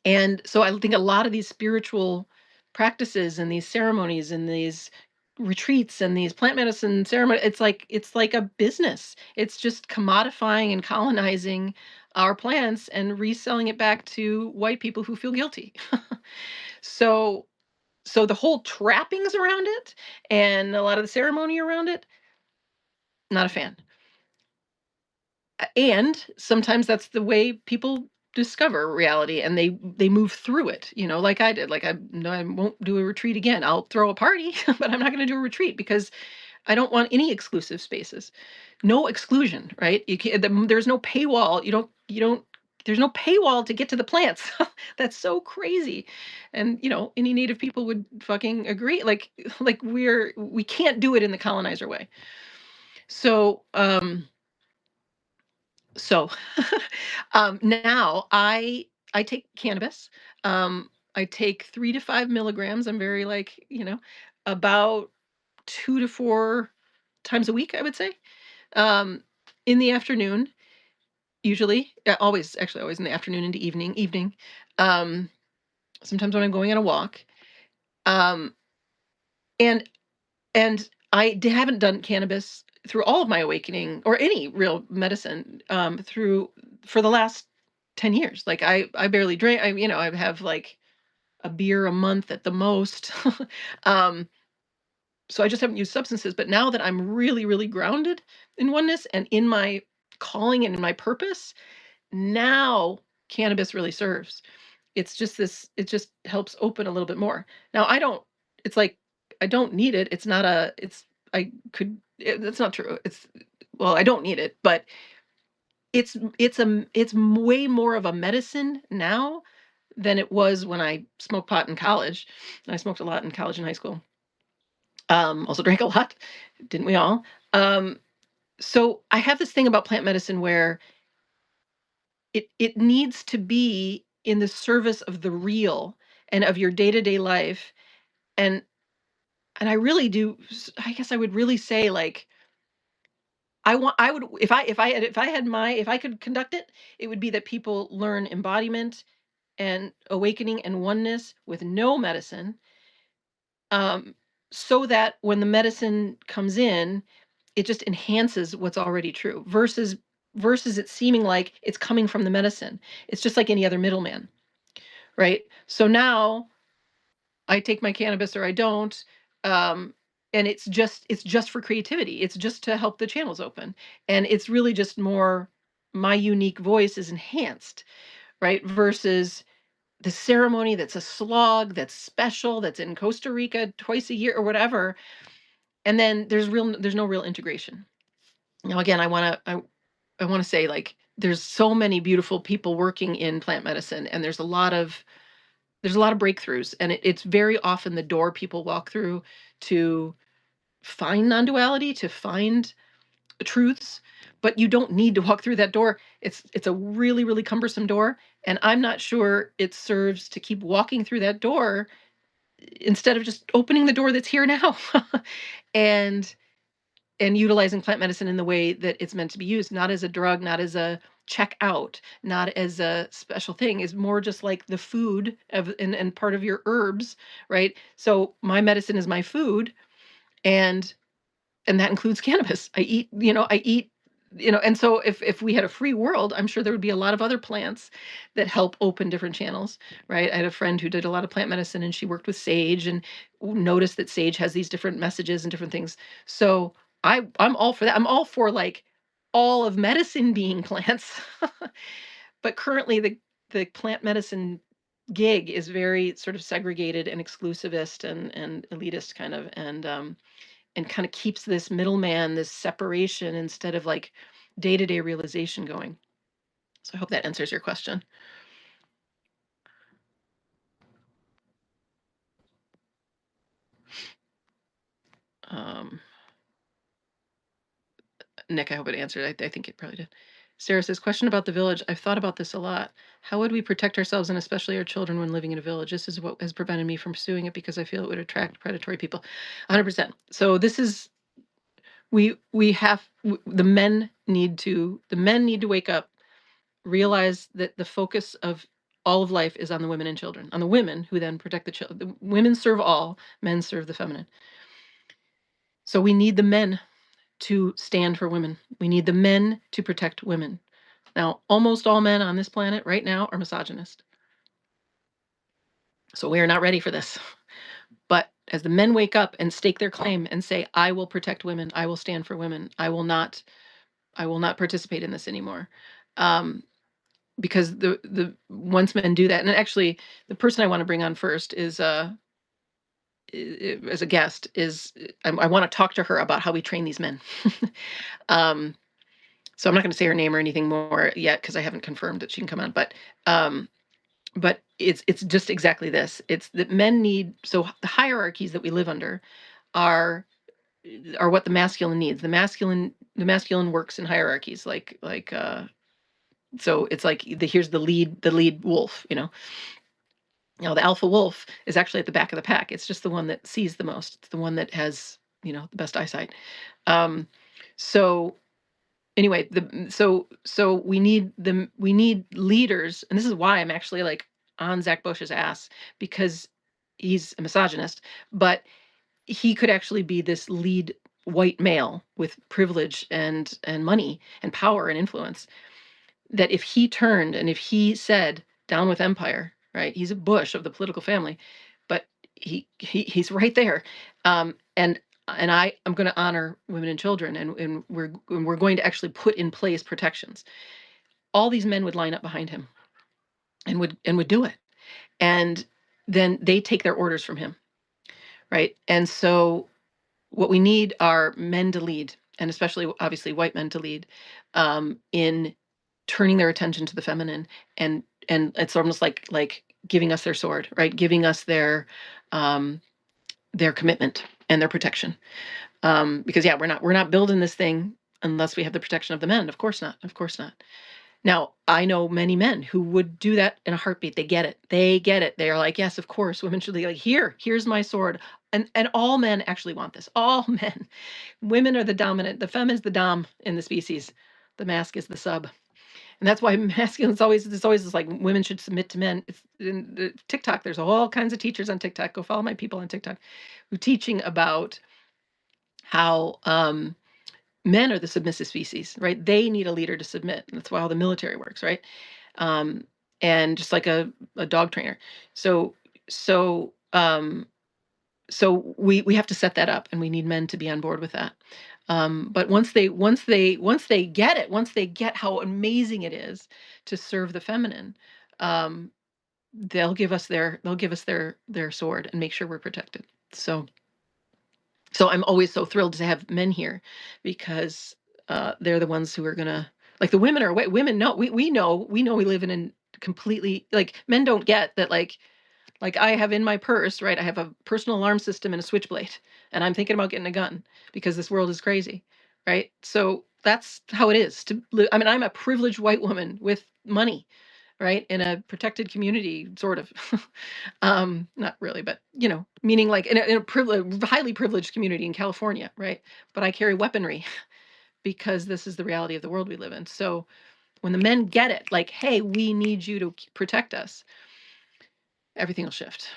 and so I think a lot of these spiritual practices and these ceremonies and these retreats and these plant medicine ceremony, it's like a business. It's just commodifying and colonizing our plants and reselling it back to white people who feel guilty. So so the whole trappings around it and a lot of the ceremony around it, not a fan. And sometimes that's the way people discover reality and they move through it, like I did. Like, I no, I won't do a retreat again. I'll throw a party, but I'm not going to do a retreat because I don't want any exclusive spaces. No exclusion, right? There's no paywall. You don't there's no paywall to get to the plants. That's so crazy. And any native people would fucking agree. Like we can't do it in the colonizer way. So so now I take cannabis. I take 3 to 5 milligrams. I'm very, like, about 2 to 4 times a week, I would say. Um, in the afternoon, usually, always, actually, always in the afternoon into evening. Um, Sometimes when I'm going on a walk. Um, and haven't done cannabis through all of my awakening or any real medicine through for the last 10 years. Like, I barely drink. I have like a beer a month at the most. um, so I just haven't used substances. But now that I'm really, really grounded in oneness and in my calling and in my purpose, now cannabis really serves. It just helps open a little bit more. Now it's like I don't need it. It's not a, it's, I could, that's not true. Well, I don't need it, but it's way more of a medicine now than it was when I smoked pot in college. And I smoked a lot in college and high school. Also drank a lot, didn't we all? So I have this thing about plant medicine where it needs to be in the service of the real and of your day-to-day life. And I really do. I guess I would really say, like, I would, if I could conduct it, it would be that people learn embodiment and awakening and oneness with no medicine, um, so that when the medicine comes in, it just enhances what's already true, versus it seeming like it's coming from the medicine. It's just like any other middleman, right? So now I take my cannabis or I don't. Um, and it's just for creativity. It's just to help the channels open. And it's really just more my unique voice is enhanced, right? Versus the ceremony that's a slog, that's special, that's in Costa Rica twice a year or whatever. And then there's no real integration. Now again, I want to say, like, there's so many beautiful people working in plant medicine, and there's a lot of breakthroughs, and it's very often the door people walk through to find non-duality, to find truths. But you don't need to walk through that door. It's a really, really cumbersome door, and I'm not sure it serves to keep walking through that door instead of just opening the door that's here now. and utilizing plant medicine in the way that it's meant to be used, not as a drug, not as a check out, not as a special thing, is more just like the food and part of your herbs, right? So my medicine is my food, and that includes cannabis. I eat, and so if we had a free world, I'm sure there would be a lot of other plants that help open different channels, right? I had a friend who did a lot of plant medicine, and she worked with sage and noticed that sage has these different messages and different things. So I'm all for that. I'm all for, like, all of medicine being plants. But currently the plant medicine gig is very sort of segregated and exclusivist and elitist kind of, and kind of keeps this middleman, this separation, instead of, like, day-to-day realization going. So I hope that answers your question. Um, Nick, I hope it answered. I think it probably did. Sarah says, question about the village. I've thought about this a lot. How would we protect ourselves and especially our children when living in a village? This is what has prevented me from pursuing it because I feel it would attract predatory people. 100%. So this is, the men need to wake up, realize that the focus of all of life is on the women and children, on the women who then protect the children. The women serve all, men serve the feminine. So we need the men to stand for women. We need the men to protect women. Now, almost all men on this planet right now are misogynist. So we are not ready for this. But as the men wake up and stake their claim and say, I will protect women, I will stand for women, I will not participate in this anymore. Because the once men do that, and actually the person I want to bring on first is as a guest is I want to talk to her about how we train these men. So I'm not going to say her name or anything more yet because I haven't confirmed that she can come on. But it's just exactly this. It's that men need, so the hierarchies that we live under are what the masculine needs. The masculine works in hierarchies, so it's like here's the lead wolf, the alpha wolf is actually at the back of the pack. It's just the one that sees the most. It's the one that has, the best eyesight. So anyway, so we need leaders, and this is why I'm actually like on Zach Bush's ass, because he's a misogynist, but he could actually be this lead white male with privilege and money and power and influence, that if he turned and if he said down with empire, right? He's a Bush of the political family, but he's right there. And I'm going to honor women and children, and we're going to actually put in place protections. All these men would line up behind him and would do it. And then they take their orders from him, right? And so what we need are men to lead, and especially obviously white men to lead, in turning their attention to the feminine, and it's almost like giving us their sword, right? Giving us their commitment and their protection. Because yeah, we're not building this thing unless we have the protection of the men. Of course not. Of course not. Now, I know many men who would do that in a heartbeat. They get it. They get it. They are like, yes, of course, women should be like, here's my sword. And all men actually want this. All men. Women are the dominant. The femme is the dom in the species. The masc is the sub. And that's why masculine is always, it's always like women should submit to men. It's in the TikTok. There's all kinds of teachers on TikTok. Go follow my people on TikTok who are teaching about how men are the submissive species, right? They need a leader to submit. That's why all the military works, right? And just like a dog trainer. So we have to set that up, and we need men to be on board with that. But once they get it, once they get how amazing it is to serve the feminine, they'll give us their sword and make sure we're protected. So I'm always so thrilled to have men here, because they're the ones who are gonna, like, the women are women know, we know we live in a completely, like, men don't get that, like I have in my purse, right? I have a personal alarm system and a switchblade, and I'm thinking about getting a gun because this world is crazy, right? So that's how it is to live. I mean, I'm a privileged white woman with money, right? In a protected community, sort of. Not really, but meaning like in a highly privileged community in California, right? But I carry weaponry because this is the reality of the world we live in. So when the men get it, like, hey, we need you to protect us, everything will shift.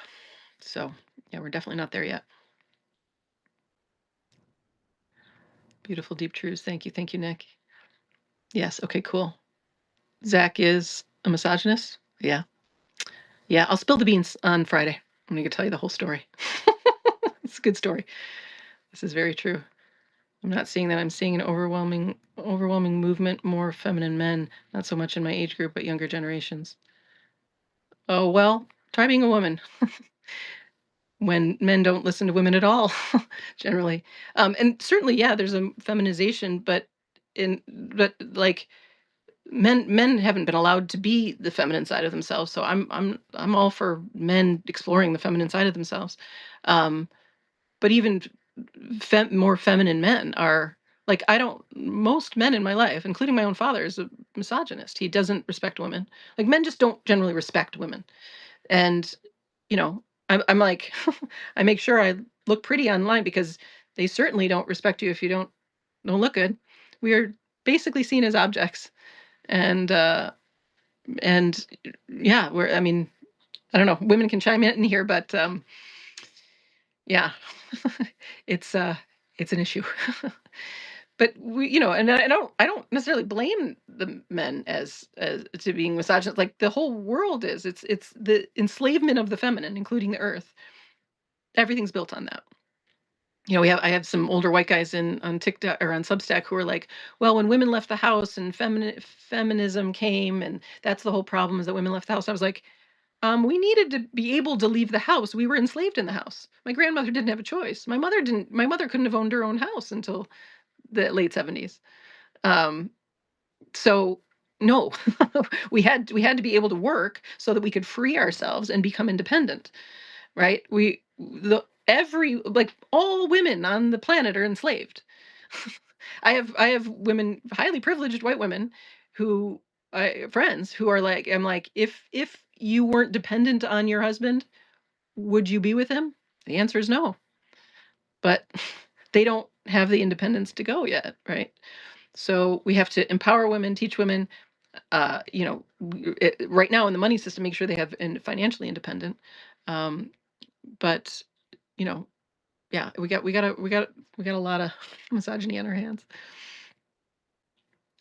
So yeah, we're definitely not there yet. Beautiful deep truths. Thank you, Nick. Yes. Okay. Cool. Zach is a misogynist. Yeah. Yeah. I'll spill the beans on Friday. I'm going to tell you the whole story. It's a good story. This is very true. I'm not seeing that. I'm seeing an overwhelming movement, more feminine men, not so much in my age group, but younger generations. Oh, well, try being a woman. When men don't listen to women at all, generally. And certainly, yeah, there's a feminization, but like, men haven't been allowed to be the feminine side of themselves. So I'm all for men exploring the feminine side of themselves. But even more feminine men are like, most men in my life, including my own father, is a misogynist. He doesn't respect women. Like, men just don't generally respect women. And, I'm like, I make sure I look pretty online, because they certainly don't respect you if you don't look good. We are basically seen as objects. And yeah, I mean, I don't know, women can chime in here, but yeah, it's It's an issue. But and I don't necessarily blame the men as to being misogynist. Like the whole world is. It's the enslavement of the feminine, including the earth. Everything's built on that. I have some older white guys on TikTok or on Substack who are like, well, when women left the house and feminism came, and that's the whole problem is that women left the house. I was like, we needed to be able to leave the house. We were enslaved in the house. My grandmother didn't have a choice. My mother didn't. My mother couldn't have owned her own house until the late 70s. Um, so no, we had to be able to work so that we could free ourselves and become independent, right? All women on the planet are enslaved. I have women, highly privileged white women, who friends who are like, I'm like, if you weren't dependent on your husband, would you be with him? The answer is no. But they don't have the independence to go yet, right? So we have to empower women, teach women, right now in the money system, make sure they have financially independent. But you know, yeah, we got a lot of misogyny on our hands.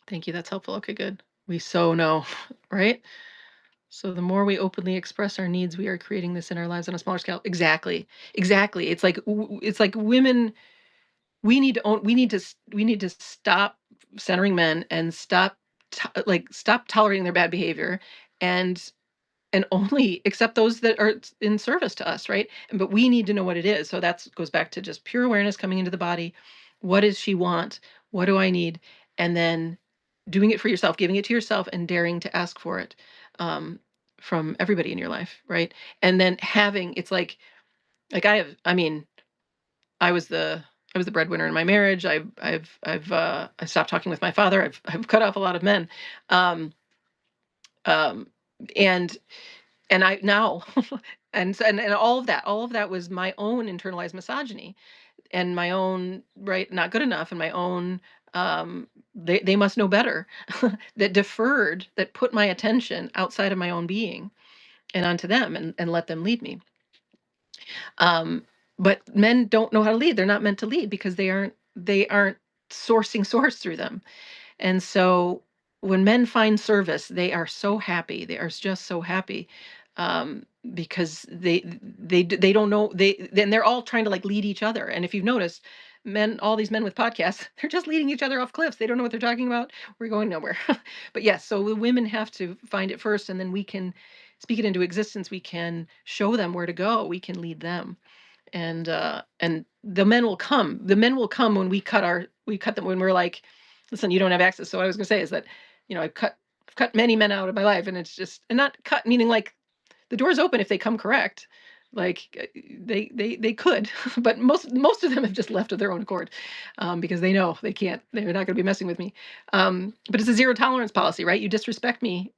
Thank you. That's helpful. Okay, good. We so know, right? So the more we openly express our needs, we are creating this in our lives on a smaller scale. Exactly. Exactly. It's like women. We need to stop centering men and stop tolerating their bad behavior, and only accept those that are in service to us, right? But we need to know what it is. So that goes back to just pure awareness coming into the body. What does she want? What do I need? And then doing it for yourself, giving it to yourself, and daring to ask for it, um, from everybody in your life, right? And then it's like I was the breadwinner in my marriage. I stopped talking with my father. I've cut off a lot of men, um, um, and I now, and all of that was my own internalized misogyny, and my own, right, not good enough, and my own, they must know better, that put my attention outside of my own being and onto them, and let them lead me. Um, but men don't know how to lead. They're not meant to lead because they aren't sourcing source through them. And so when men find service, they are so happy. They are just so happy, because they don't know, then they're all trying to like lead each other. And if you've noticed, all these men with podcasts, they're just leading each other off cliffs. They don't know what they're talking about. We're going nowhere. But yes, so the women have to find it first, and then we can speak it into existence. We can show them where to go. We can lead them, and the men will come. The men will come when we cut them, when we're like, listen, you don't have access. So what I was going to say is that, I've cut many men out of my life, and it's just, and not cut meaning like the door's open if they come correct. Like, they could, but most of them have just left of their own accord, because they know they can't. They're not going to be messing with me. But it's a zero tolerance policy, right? You disrespect me.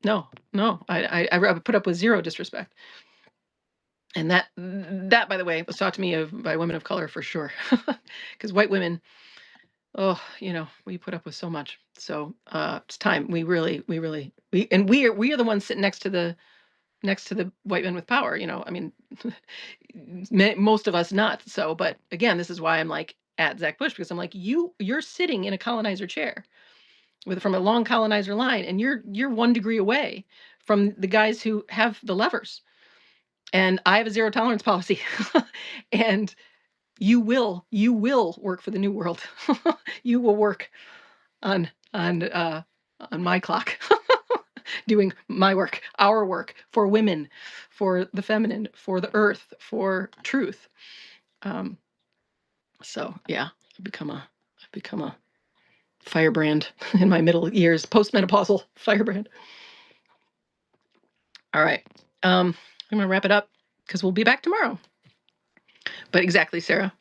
No, no, I put up with zero disrespect. And that, by the way, was taught to me by women of color for sure, because white women, oh, we put up with so much. So it's time we are the ones sitting next to the white men with power. I mean, most of us not so. But again, this is why I'm like at Zach Bush, because I'm like, you're sitting in a colonizer chair from a long colonizer line, and you're 1 degree away from the guys who have the levers. And I have a zero tolerance policy. And you will work for the new world. You will work on my clock, doing my work, our work, for women, for the feminine, for the earth, for truth. So yeah, I've become a firebrand in my middle years, postmenopausal firebrand. All right. I'm gonna wrap it up because we'll be back tomorrow. But exactly, Sarah.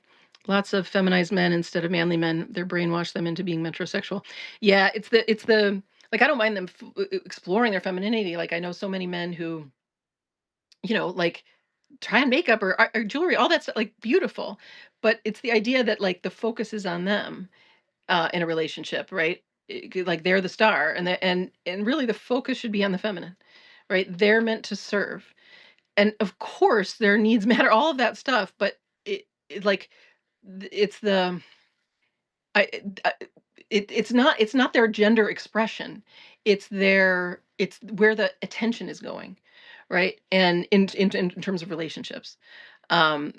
Lots of feminized men instead of manly men. They're brainwashed them into being metrosexual. Yeah, it's the like, I don't mind them exploring their femininity. Like, I know so many men who, like, try on makeup or jewelry, all that stuff, like, beautiful. But it's the idea that like the focus is on them, in a relationship, right? Like they're the star, and really the focus should be on the feminine, right? They're meant to serve, and of course their needs matter, all of that stuff. But like it's the I I it's not their gender expression. It's where the attention is going, right? And in terms of relationships. Um,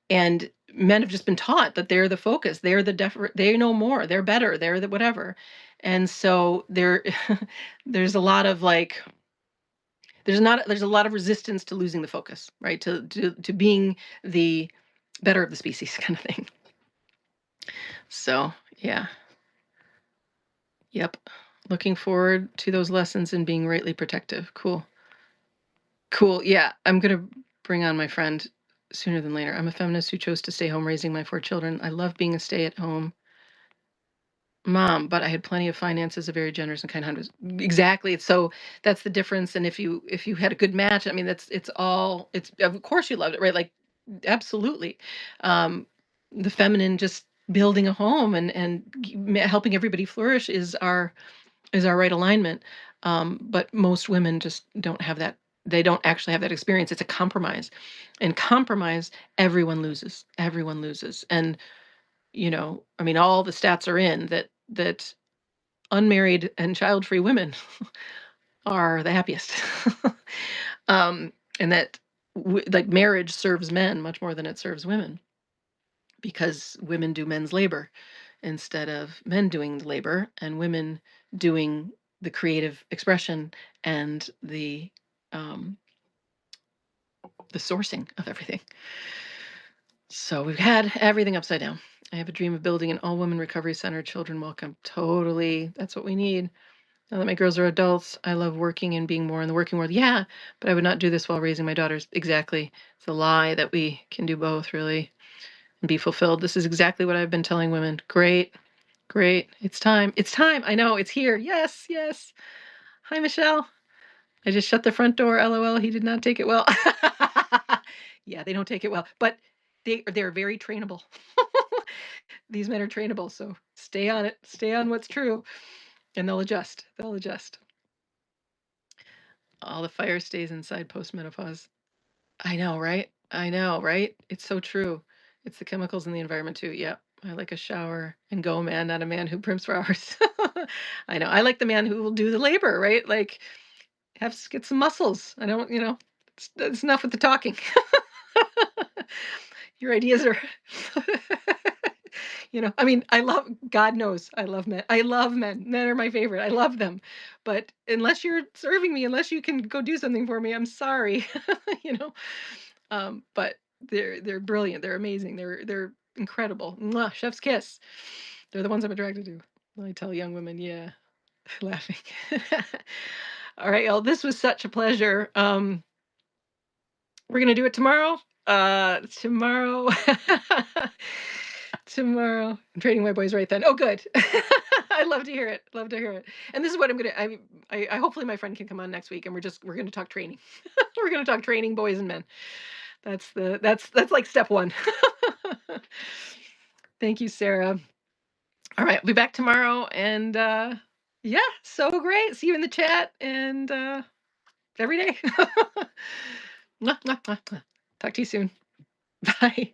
and men have just been taught that they're the focus. They're the they know more. They're better. They're the whatever. And so there's a lot of like there's a lot of resistance to losing the focus, right? To being the better of the species kind of thing. So, yeah. Yep. Looking forward to those lessons and being rightly protective. Cool. Cool. Yeah. I'm going to bring on my friend sooner than later. I'm a feminist who chose to stay home raising my 4 children. I love being a stay at home mom, but I had plenty of finances, a very generous and kind husband. Exactly. So that's the difference. And if you had a good match, I mean, it's of course you loved it, right? Like absolutely. Um, the feminine just building a home and helping everybody flourish is our right alignment. But most women just don't have that. They don't actually have that experience. It's a compromise. And compromise, everyone loses. Everyone loses. And, I mean, all the stats are in that unmarried and child-free women are the happiest. um, and that like marriage serves men much more than it serves women because women do men's labor instead of men doing the labor and women doing the creative expression and um, the sourcing of everything. So we've had everything upside down. I have a dream of building an all-women recovery center, children welcome. Totally, that's what we need. Now that my girls are adults, I love working and being more in the working world. Yeah, but I would not do this while raising my daughters. Exactly. It's a lie that we can do both, really, and be fulfilled. This is exactly what I've been telling women. Great. Great. It's time. It's time. I know. It's here. Yes. Yes. Hi, Michelle. I just shut the front door. LOL. He did not take it well. Yeah, they don't take it well, but they're very trainable. These men are trainable, so stay on it. Stay on what's true, and they'll adjust. They'll adjust. All the fire stays inside postmenopause. I know, right? I know, right? It's so true. It's the chemicals in the environment too. Yeah. I like a shower and go man, not a man who primps for hours. I know. I like the man who will do the labor, right? Like get some muscles. I don't, it's enough with the talking. Your ideas are I mean, God knows I love men. I love men. Men are my favorite. I love them. But unless you're serving me, unless you can go do something for me, I'm sorry. you know. But they're brilliant. They're amazing. They're incredible. Mwah, chef's kiss. They're the ones I'm attracted to. I tell young women, yeah, laughing. All right, y'all. This was such a pleasure. We're gonna do it tomorrow. Tomorrow. Tomorrow. I'm training my boys right then. Oh, good. I love to hear it. Love to hear it. And this is what I'm gonna. I hopefully my friend can come on next week, and we're gonna talk training. We're gonna talk training, boys and men. That's like step one. Thank you, Sarah. All right, I'll be back tomorrow, and yeah, so great. See you in the chat and every day. Talk to you soon. Bye.